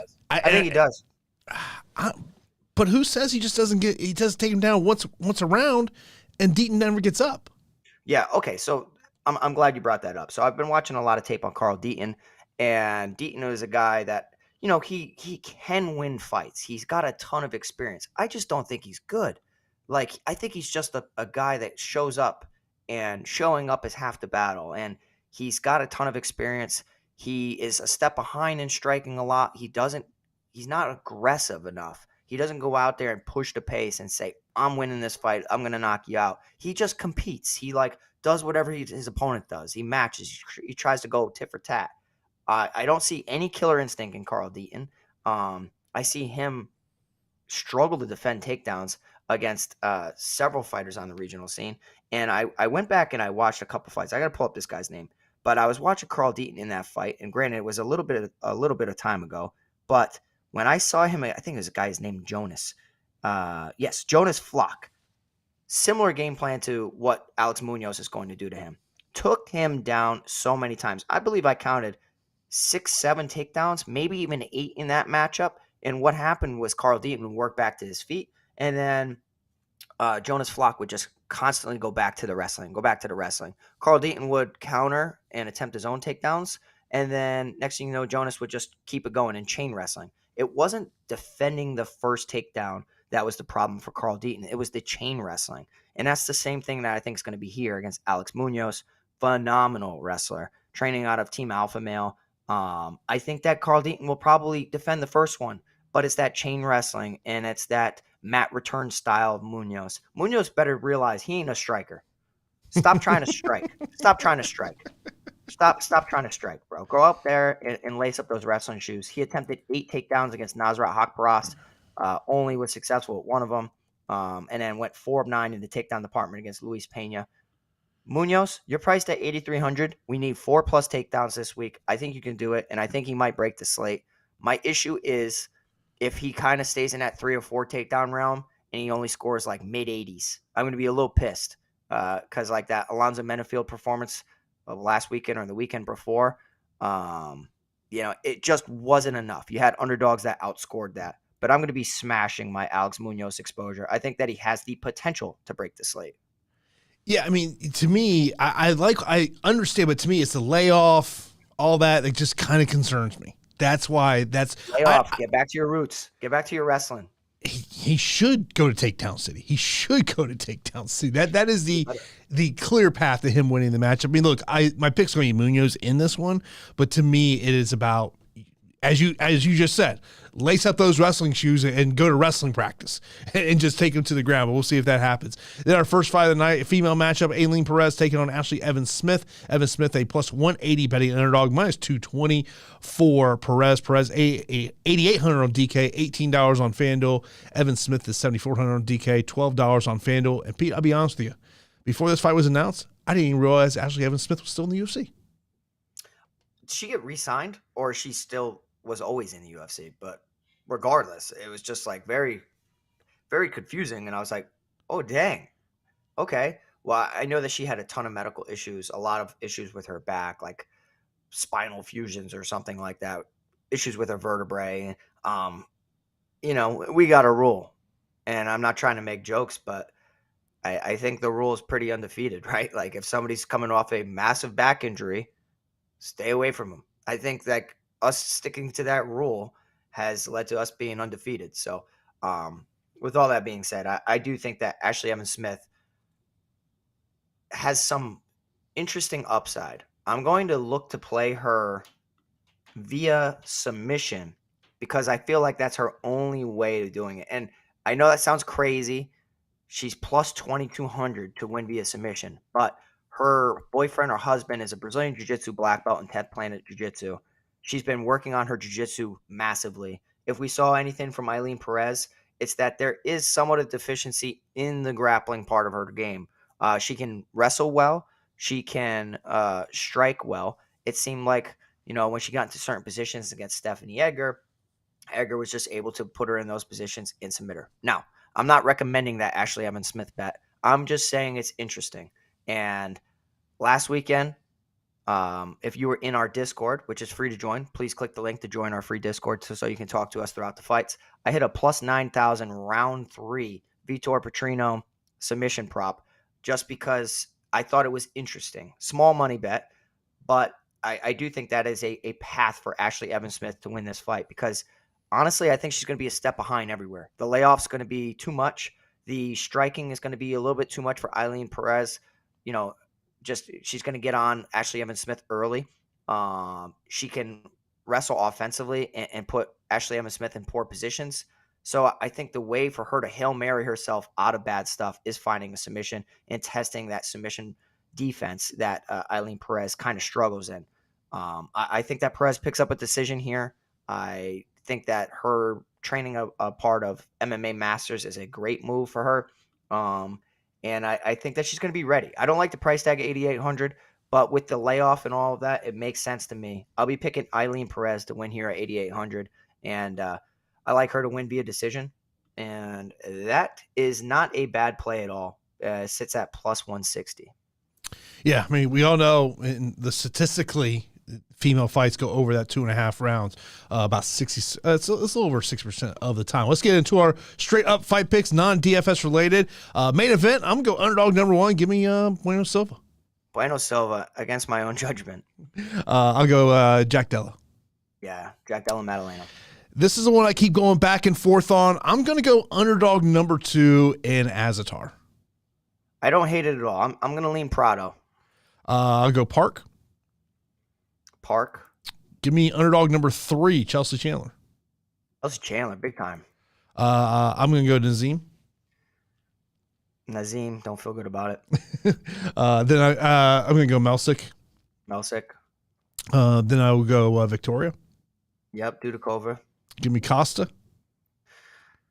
think he does. But who says he just doesn't get? He does take him down once around, and Deaton never gets up. Yeah. Okay. So I'm glad you brought that up. So I've been watching a lot of tape on Carl Deaton, and Deaton is a guy that he can win fights. He's got a ton of experience. I just don't think he's good. Like I think he's just a guy that shows up, and showing up is half the battle. And he's got a ton of experience. He is a step behind in striking a lot. He's not aggressive enough. He doesn't go out there and push the pace and say, I'm winning this fight. I'm going to knock you out. He just competes. He does whatever his opponent does. He matches. He tries to go tit for tat. I don't see any killer instinct in Carl Deaton. I see him struggle to defend takedowns against several fighters on the regional scene. And I went back and I watched a couple fights. I got to pull up this guy's name. But I was watching Carl Deaton in that fight. And granted, it was a little bit of time ago. But when I saw him, I think it was a guy's named Jonas. Yes, Jonas Flock. Similar game plan to what Alex Munoz is going to do to him. Took him down so many times. I believe I counted 6, 7 takedowns, maybe even 8 in that matchup. And what happened was Carl Deaton would work back to his feet. And then Jonas Flock would just constantly go back to the wrestling. Carl Deaton would counter and attempt his own takedowns. And then next thing you know, Jonas would just keep it going and chain wrestling. It wasn't defending the first takedown that was the problem for Carl Deaton. It was the chain wrestling. And that's the same thing that I think is going to be here against Alex Munoz. Phenomenal wrestler, training out of Team Alpha Male. I think that Carl Deaton will probably defend the first one, but it's that chain wrestling and it's that mat return style of Munoz. Munoz better realize he ain't a striker. Stop trying to strike. Stop trying to strike, bro. Go up there and lace up those wrestling shoes. He attempted 8 takedowns against Nasrat Haqparast. Only was successful at one of them. And then went 4 of 9 in the takedown department against Luis Pena. Munoz, you're priced at 8,300. We need 4+ takedowns this week. I think you can do it, and I think he might break the slate. My issue is if he kind of stays in that 3 or 4 takedown realm and he only scores like mid-80s. I'm going to be a little pissed because like that Alonzo Menafield performance of last weekend or the weekend before, it just wasn't enough. You had underdogs that outscored that. But I'm going to be smashing my Alex Munoz exposure. I think that he has the potential to break the slate. Yeah, I mean, to me, I understand, but to me, it's the layoff, all that just kind of concerns me. That's why lay off. Get back to your roots. Get back to your wrestling. He should go to Takedown City. That is the clear path to him winning the match. I mean, look, my pick's going to be Munoz in this one, but to me, it is about, as you just said, lace up those wrestling shoes and go to wrestling practice and just take them to the ground. But we'll see if that happens. Then our first fight of the night, a female matchup, Aileen Perez taking on Ashley Evans-Smith. Evans-Smith, a plus 180 betting underdog, minus 220 for Perez. Perez, 8,800 on DK, $18 on FanDuel. Evans-Smith is 7,400 on DK, $12 on FanDuel. And Pete, I'll be honest with you, before this fight was announced, I didn't even realize Ashley Evans-Smith was still in the UFC. Did she get re-signed, or she still was always in the UFC? But regardless, it was just like very, very confusing. And I was like, oh, dang. Okay. Well, I know that she had a ton of medical issues, a lot of issues with her back, like spinal fusions or something like that, issues with her vertebrae. We got a rule. And I'm not trying to make jokes, but I think the rule is pretty undefeated, right? Like if somebody's coming off a massive back injury, stay away from them. I think that us sticking to that rule has led to us being undefeated. So, with all that being said, I do think that Ashley Evans Smith has some interesting upside. I'm going to look to play her via submission because I feel like that's her only way of doing it. And I know that sounds crazy. She's plus 2,200 to win via submission, but her boyfriend or husband is a Brazilian Jiu-Jitsu black belt in 10th Planet Jiu-Jitsu. She's been working on her Jiu-Jitsu massively. If we saw anything from Eileen Perez, it's that there is somewhat of deficiency in the grappling part of her game. She can wrestle well. She can strike well. It seemed like, when she got into certain positions against Stephanie Edgar was just able to put her in those positions and submit her. Now, I'm not recommending that Ashley Evans Smith bet. I'm just saying it's interesting. And last weekend, if you were in our Discord, which is free to join, please click the link to join our free Discord so you can talk to us throughout the fights. I hit a plus 9,000 round 3 Vitor Petrino submission prop just because I thought it was interesting. Small money bet, but I do think that is a path for Ashley Evans Smith to win this fight because honestly, I think she's going to be a step behind everywhere. The layoff's going to be too much. The striking is going to be a little bit too much for Eileen Perez. She's going to get on Ashley Evans Smith early. She can wrestle offensively and put Ashley Evans Smith in poor positions. So I think the way for her to Hail Mary herself out of bad stuff is finding a submission and testing that submission defense that Eileen Perez kind of struggles in. I think that Perez picks up a decision here. I think that her training a part of MMA Masters is a great move for her. And I think that she's going to be ready. I don't like the price tag at 8,800, but with the layoff and all of that, it makes sense to me. I'll be picking Eileen Perez to win here at 8,800, and I like her to win via decision. And that is not a bad play at all. It sits at plus 160. Yeah, I mean, we all know statistically, female fights go over that 2.5 rounds, about 60. It's a little over 6% of the time. Let's get into our straight up fight picks, non-DFS related. Main event, I'm going to go underdog number 1. Give me Bueno Silva. Bueno Silva against my own judgment. I'll go Jack Della. Yeah, Jack Della Maddalena. This is the one I keep going back and forth on. I'm going to go underdog number 2 in Azaitar. I don't hate it at all. I'm going to lean Prado. I'll go Park. Give me underdog number 3, Chelsea Chandler. Chelsea Chandler, big time. I'm going to go Nazim. Nazim, don't feel good about it. Then I'm going to go Melsik. Then I will go Viktoriya. Yep, Dudakova. Give me Costa.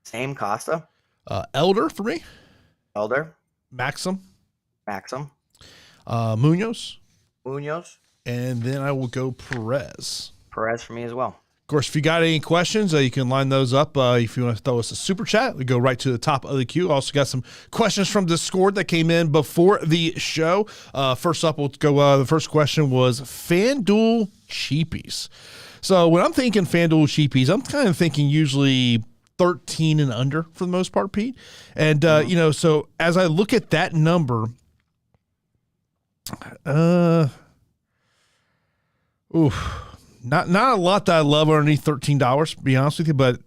Same Costa. Elder for me. Maxim. Munoz. And then I will go Perez for me as well. Of course, if you got any questions, you can line those up. If you want to throw us a super chat, we go right to the top of the queue. Also got some questions from Discord that came in before the show. First up, we'll go. The first question was FanDuel cheapies. So when I'm thinking FanDuel cheapies, I'm kind of thinking usually 13 and under for the most part, Pete. And, so as I look at that number, not a lot that I love underneath $13, to be honest with you, but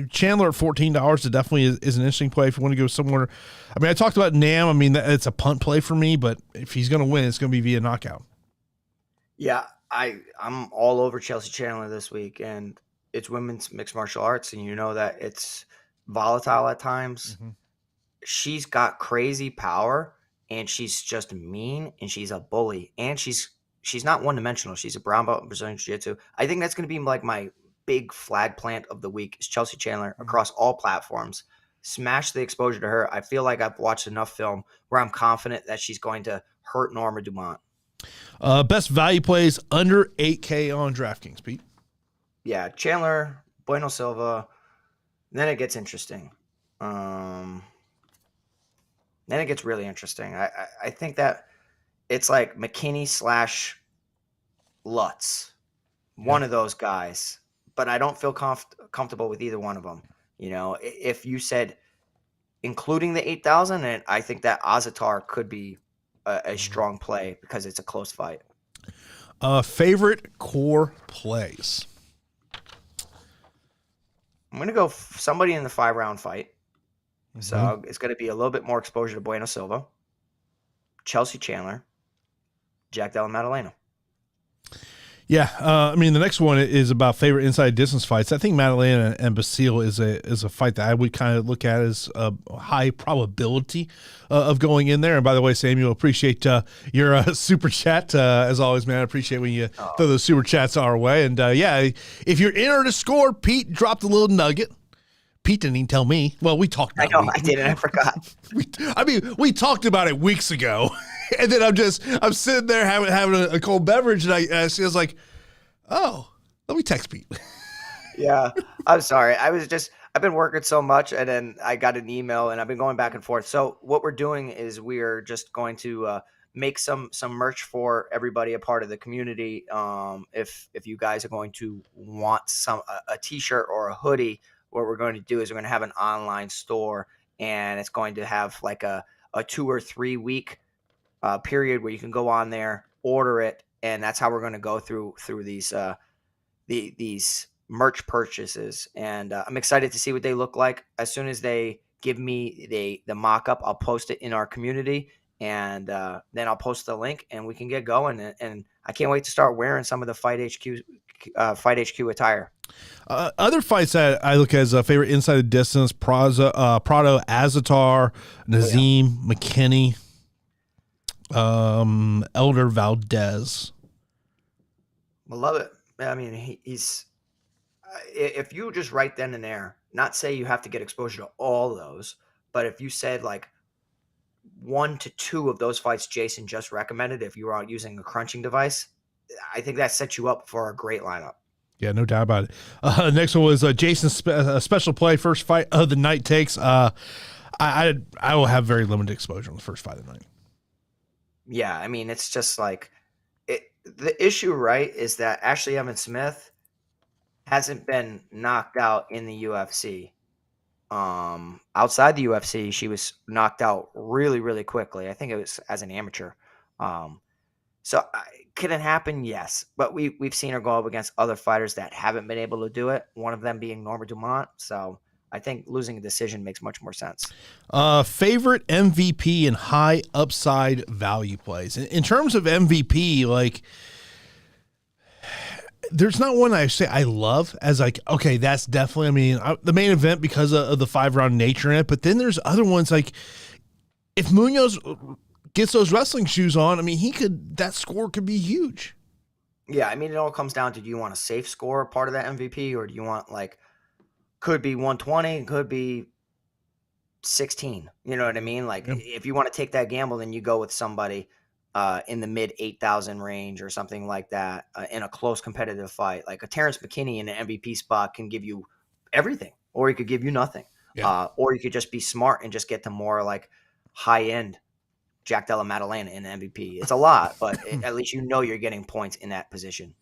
Chandler at $14 it definitely is an interesting play if you want to go somewhere. I mean, I talked about Nam. I mean, it's a punt play for me, but if he's going to win, it's going to be via knockout. Yeah, I'm all over Chelsea Chandler this week, and it's women's mixed martial arts, and you know that it's volatile at times. Mm-hmm. She's got crazy power, and she's just mean, and she's a bully, and she's not one-dimensional. She's a brown belt in Brazilian Jiu-Jitsu. I think that's going to be like my big flag plant of the week is Chelsea Chandler across all platforms. Smash the exposure to her. I feel like I've watched enough film where I'm confident that she's going to hurt Norma Dumont. Best value plays under 8K on DraftKings, Pete. Yeah, Chandler, Bueno Silva. Then it gets interesting. Then it gets really interesting. I think that it's like McKinney / Lutz, one of those guys. But I don't feel comfortable with either one of them. You know, if you said including the 8,000, and I think that Azaitar could be a strong play because it's a close fight. Favorite core plays. I'm going to go somebody in the 5-round fight. Mm-hmm. So it's going to be a little bit more exposure to Bueno Silva, Chelsea Chandler, Jack Della Maddalena. Yeah, I mean the next one is about favorite inside distance fights. I think Maddalena and Bassil is a fight that I would kind of look at as a high probability of going in there. And by the way, Samuel, appreciate your super chat as always, man. I appreciate when you throw those super chats our way. And yeah, if you're in or to score, Pete dropped a little nugget. Pete didn't even tell me. Well, we talked about it. I know, I didn't. I forgot. We talked about it weeks ago. And then I'm sitting there having a cold beverage, and I was like, oh, let me text Pete. Yeah, I'm sorry. I've been working so much, and then I got an email, and I've been going back and forth. So what we're doing is we're just going to make some merch for everybody, a part of the community. If you guys are going to want a t-shirt or a hoodie, what we're going to do is we're going to have an online store, and it's going to have like a 2 or 3 week period where you can go on there, order it, and that's how we're going to go through these merch purchases. And I'm excited to see what they look like. As soon as they give me the mock-up, I'll post it in our community, and then I'll post the link, and we can get going. And I can't wait to start wearing some of the Fight HQ attire. Other fights that I look at as a favorite inside the distance: Prado, Azaitar, Nazim, McKinney, Elder Valdez. I love it. I mean, he's if you just right then and there, not say you have to get exposure to all of those, but if you said like 1 to 2 of those fights Jason just recommended, if you were out using a crunching device, I think that sets you up for a great lineup. Yeah, no doubt about it. Next one was Jason's special play first fight of the night takes. I will have very limited exposure on the first fight of the night. Yeah, I mean, it's just like the issue, right, is that Ashley Evans Smith hasn't been knocked out in the UFC. Outside the UFC, she was knocked out really, really quickly. I think it was as an amateur. So could it happen? Yes, but we've seen her go up against other fighters that haven't been able to do it. One of them being Norma Dumont. So I think losing a decision makes much more sense. Favorite MVP and high upside value plays. In terms of MVP, like there's not one I say I love as like, okay, that's definitely, I mean, the main event because of the 5-round nature in it. But then there's other ones like if Munoz gets those wrestling shoes on, I mean, that score could be huge. Yeah, I mean, it all comes down to, do you want a safe score part of that MVP, or do you want could be 120, could be 16. You know what I mean? Like, if you want to take that gamble, then you go with somebody in the mid 8,000 range or something like that in a close competitive fight. Like a Terrance McKinney in an MVP spot can give you everything, or he could give you nothing. Yeah. Or you could just be smart and just get to more like high end Jack Della Maddalena in the MVP. It's a lot, but at least you're getting points in that position.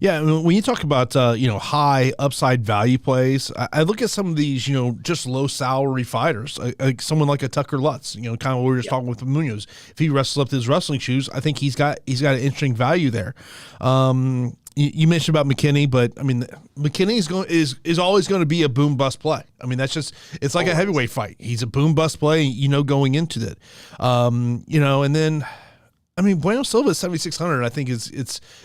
Yeah, when you talk about high upside value plays, I look at some of these just low salary fighters, like someone like a Tucker Lutz. Kind of what we were just talking with Munoz. If he wrestles up to his wrestling shoes, I think he's got an interesting value there. You mentioned about McKinney, but I mean McKinney is always going to be a boom bust play. I mean it's like a heavyweight fight. He's a boom bust play, going into it. And then. I mean, Bueno Silva 7,600. I think it's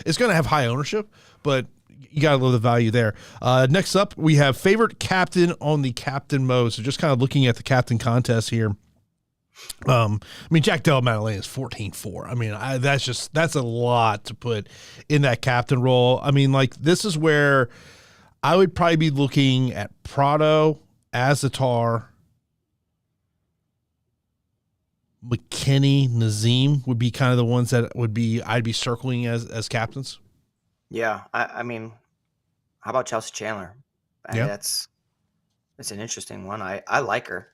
going to have high ownership, but you got to love the value there. Next up, we have favorite captain on the captain mode. So just kind of looking at the captain contest here. I mean, Jack Della Maddalena is 14-4. I mean, that's a lot to put in that captain role. I mean, like this is where I would probably be looking at Prado, Azaitar, McKinney, Nazim would be kind of the ones that I'd be circling as captains. Yeah, I mean, how about Chelsea Chandler? Yeah, that's an interesting one. I like her.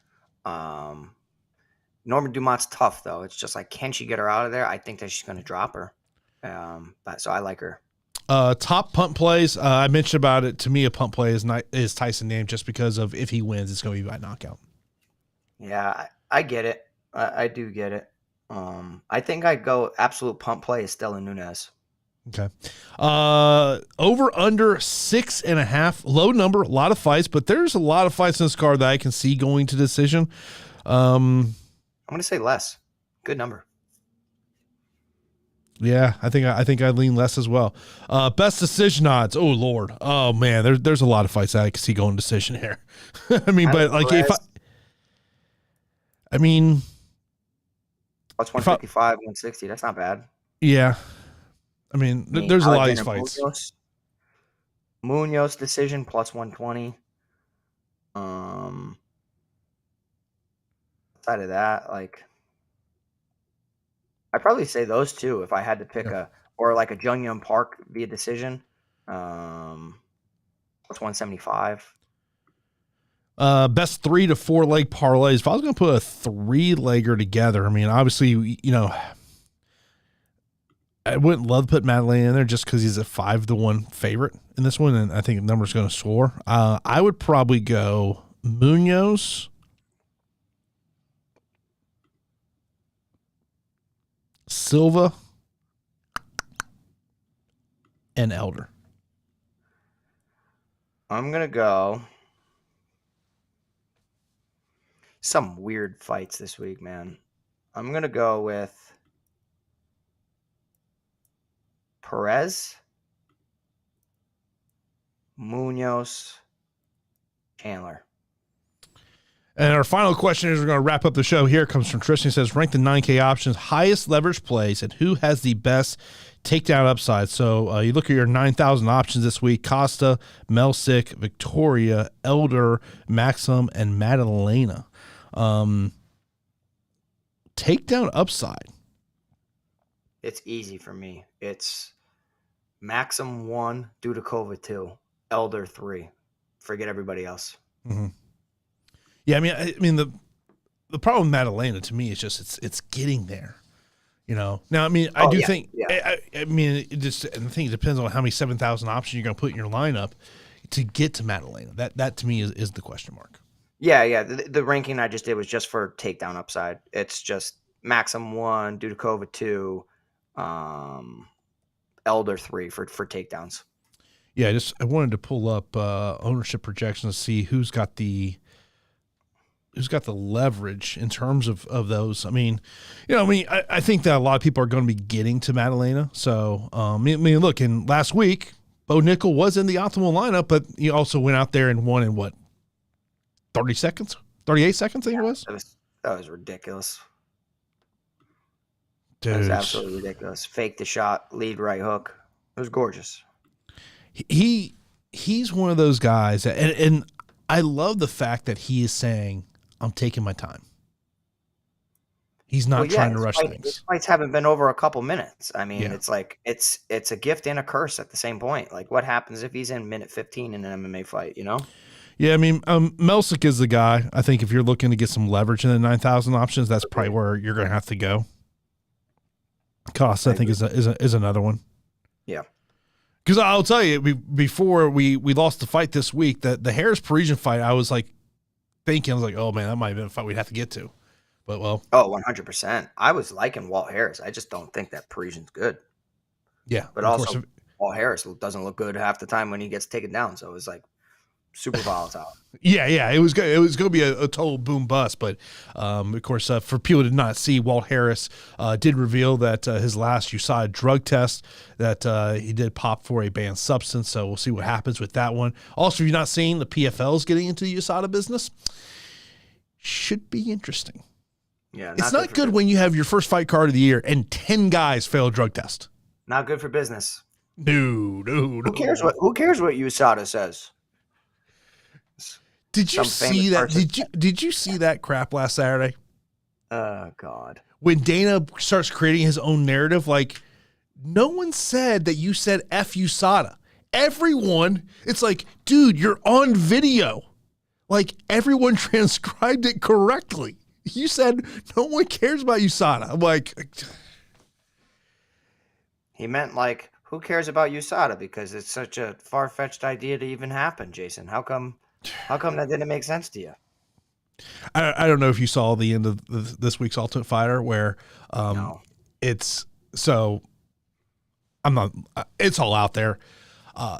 Norma Dumont's tough though. It's just like, can she get her out of there? I think that she's going to drop her. But so I like her. Top punt plays. I mentioned about it. To me, a punt play is Tyson Name just because of if he wins, it's going to be by knockout. Yeah, I get it. I do get it. I think I'd go absolute pump play Istela Nunes. Okay. Over under 6.5, low number, a lot of fights, but there's a lot of fights in this card that I can see going to decision. I'm going to say less. Good number. Yeah, I think I lean less as well. Best decision odds. Oh Lord. Oh man, there's a lot of fights that I can see going decision here. I mean, but like plus 155, 160. That's not bad. Yeah. I mean, there's a lot of these fights. Munoz decision plus 120. Outside of that, like, I'd probably say those two if I had to pick or like a Junyong Park via decision. Plus 175. Best 3 to 4 leg parlays. If I was going to put a 3-legger together, I mean, obviously, I wouldn't love to put Maddalena in there just because he's a 5-1 favorite in this one, and I think the number's going to soar. I would probably go Munoz, Silva, and Elder. I'm going to go some weird fights this week, man. I'm going to go with Perez, Munoz, Chandler. And our final question is, we're going to wrap up the show here, comes from Tristan. He says, rank the 9K options, highest leverage plays, and who has the best takedown upside. So you look at your 9,000 options this week: Costa, Melsik, Viktoriya, Elder, Maxim, and Maddalena. Takedown upside. It's easy for me. It's Maxim 1, Dudakova 2, Elder 3. Forget everybody else. Mm-hmm. Yeah, I mean the problem with Maddalena to me is just it's getting there, Now, I mean, I think it just, and I think it depends on how many 7,000 options you're going to put in your lineup to get to Maddalena. That to me is the question mark. Yeah. The ranking I just did was just for takedown upside. It's just Maxim 1, Dudakova 2, Elder 3 for takedowns. Yeah, I wanted to pull up ownership projections to see who's got the leverage in terms of those. I mean, I think that a lot of people are going to be getting to Maddalena. So, look, in last week, Bo Nickel was in the optimal lineup, but he also went out there and won in 38 seconds, I think it was. That was ridiculous. Dude. That was absolutely ridiculous. Fake the shot, lead right hook. It was gorgeous. He's one of those guys, and I love the fact that he is saying, I'm taking my time. He's not trying to rush things. His fights haven't been over a couple minutes. I mean, it's like it's a gift and a curse at the same point. Like, what happens if he's in minute 15 in an MMA fight, Yeah, I mean, Melsik is the guy. I think if you're looking to get some leverage in the 9,000 options, that's probably where you're going to have to go. Costa, I think, is another one. Yeah. Because I'll tell you, before we lost the fight this week, the Harris-Parisian fight, I was like thinking, oh man, that might have been a fight we'd have to get to. But well. Oh, 100%. I was liking Walt Harris. I just don't think that Parisian's good. Yeah. But also, Walt Harris doesn't look good half the time when he gets taken down. So it was like super volatile. Yeah. It was going to be a total boom bust. But, of course, for people who did not see, Walt Harris did reveal that his last USADA drug test, that he did pop for a banned substance. So we'll see what happens with that one. Also, if you're not seeing the PFLs getting into the USADA business, should be interesting. Yeah, it's not good when you have your first fight card of the year and 10 guys fail a drug test. Not good for business. Dude. Who cares what USADA says? Did you see that? Did you see that crap last Saturday? Oh God. When Dana starts creating his own narrative, like, no one said that you said F USADA. Everyone, it's like, dude, you're on video. Like, everyone transcribed it correctly. You said no one cares about USADA. I'm like, he meant like, who cares about USADA? Because it's such a far-fetched idea to even happen, Jason. How come that didn't make sense to you? I don't know if you saw the end of this week's Ultimate Fighter where No. it's so I'm not. It's all out there.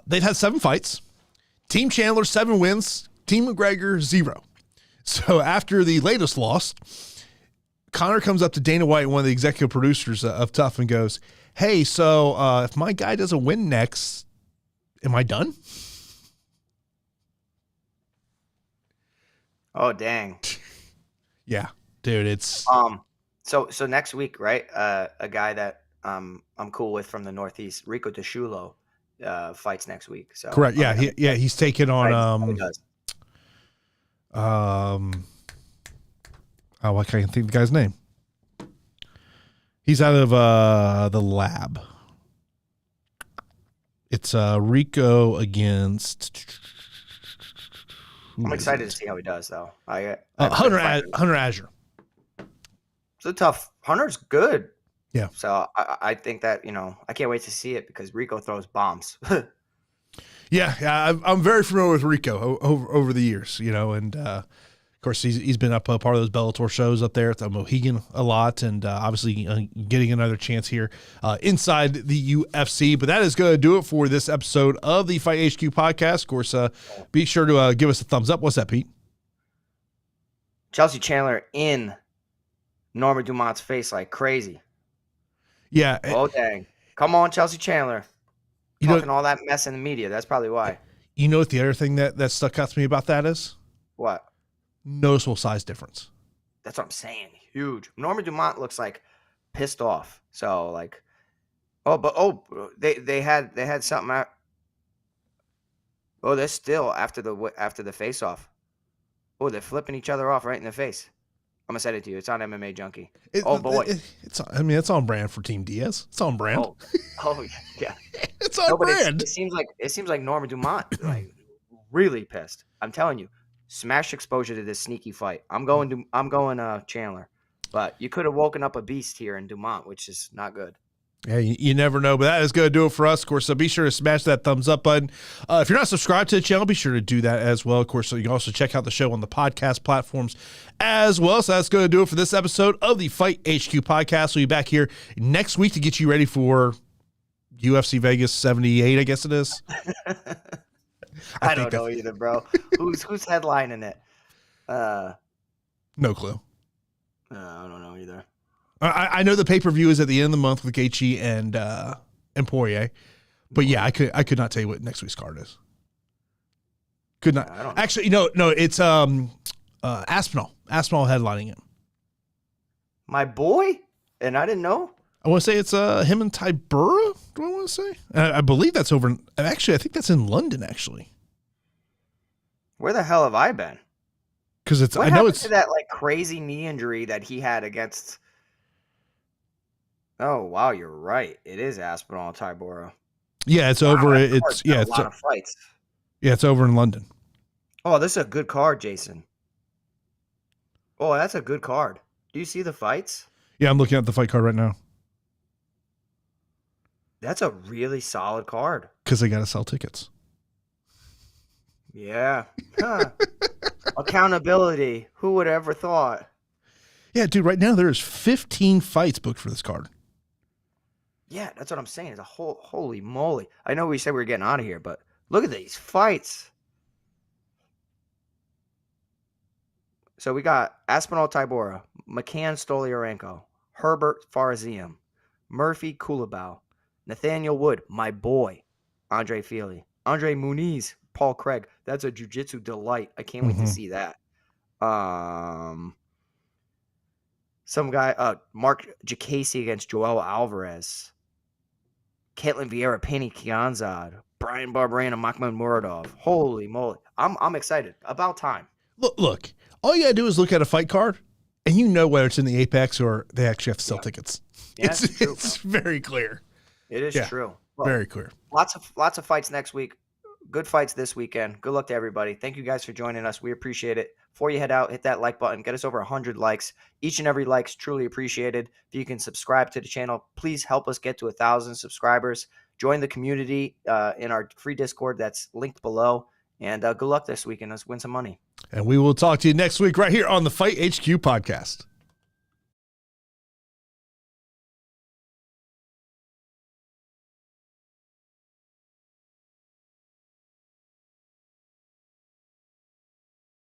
They've had 7 fights. Team Chandler 7 wins. Team McGregor 0. So after the latest loss, Conor comes up to Dana White, one of the executive producers of Tough, and goes, "Hey, so if my guy doesn't win next, am I done?" Oh, dang. Yeah, dude, it's So next week, right? A guy that I'm cool with from the Northeast, Rico DeShulo, fights next week. So correct. Yeah, he's taking on oh, I can't think of the guy's name. He's out of the lab. It's Rico against. I'm excited to see how he does, though. Hunter Azure. It's a tough. Hunter's good. Yeah. So I think that, I can't wait to see it because Rico throws bombs. Yeah, I'm very familiar with Rico over the years, and of course he's been up part of those Bellator shows up there at the Mohegan a lot, and obviously getting another chance here inside the UFC. But that is going to do it for this episode of the Fight HQ podcast. Of course, be sure to give us a thumbs up. What's that, Pete? Chelsea Chandler in Norma Dumont's face like crazy. Yeah. Oh, dang. Come on, Chelsea Chandler. Talking all that mess in the media. That's probably why. You know what the other thing that stuck out to me about that is? What? Noticeable size difference. That's what I'm saying. Huge. Norma Dumont looks like pissed off. So they had something out. Oh, they're still after the face off. Oh, they're flipping each other off right in the face. I'm gonna send it to you. It's on MMA Junkie. Boy, it's on brand for Team Diaz. It's on brand. Oh yeah. It's on brand. It seems like Norma Dumont really pissed. I'm telling you, smash exposure to this sneaky fight. I'm going Chandler, but you could have woken up a beast here in Dumont, which is not good. Yeah, you never know, but that is going to do it for us. Of course, so be sure to smash that thumbs up button. If you're not subscribed to the channel, be sure to do that as well. Of course, so you can also check out the show on the podcast platforms as well. So that's going to do it for this episode of the Fight HQ podcast. We'll be back here next week to get you ready for UFC Vegas 78, I guess it is. I don't know either, bro. Who's headlining it? No clue. I don't know either. I know the pay-per-view is at the end of the month with Gaethje and Poirier, but yeah, I could not tell you what next week's card is. Could not. I don't know. Actually, no, it's Aspinall headlining it. My boy, and I didn't know. I want to say it's him and Tybura. Do I want to say? I believe that's over. Actually, I think that's in London. Actually, where the hell have I been? Because it's. What I know happened it's to that crazy knee injury that he had against. Oh wow, you're right. It is Aspinall and Tybura. Yeah, it's over. It's a lot of fights. Yeah, it's over in London. Oh, this is a good card, Jason. Oh, that's a good card. Do you see the fights? Yeah, I'm looking at the fight card right now. That's a really solid card. Because they got to sell tickets. Yeah. Huh. Accountability. Who would have ever thought? Yeah, dude, right now there is 15 fights booked for this card. Yeah, that's what I'm saying. It's a holy moly. I know we said we were getting out of here, but look at these fights. So we got Aspinall Tybura, McCann Stolyarenko, Herbert Farazian, Murphy Kulabau, Nathaniel Wood, my boy, Andre Feely, Andre Muniz, Paul Craig. That's a jiu-jitsu delight. I can't wait to see that. Some guy, Mark Jacasey against Joel Alvarez, Caitlin Vieira, Penny Kianzad, Brian Barberena, Makhmud Muradov. Holy moly. I'm excited. About time. Look, all you got to do is look at a fight card, and you know whether it's in the Apex or they actually have to sell tickets. Yeah, it's very clear. It is true. Well, very clear. Lots of fights next week. Good fights this weekend. Good luck to everybody. Thank you guys for joining us. We appreciate it. Before you head out, hit that like button. Get us over 100 likes. Each and every like is truly appreciated. If you can subscribe to the channel, please help us get to 1,000 subscribers. Join the community in our free Discord that's linked below. And good luck this weekend. Let's win some money. And we will talk to you next week right here on the Fight HQ podcast.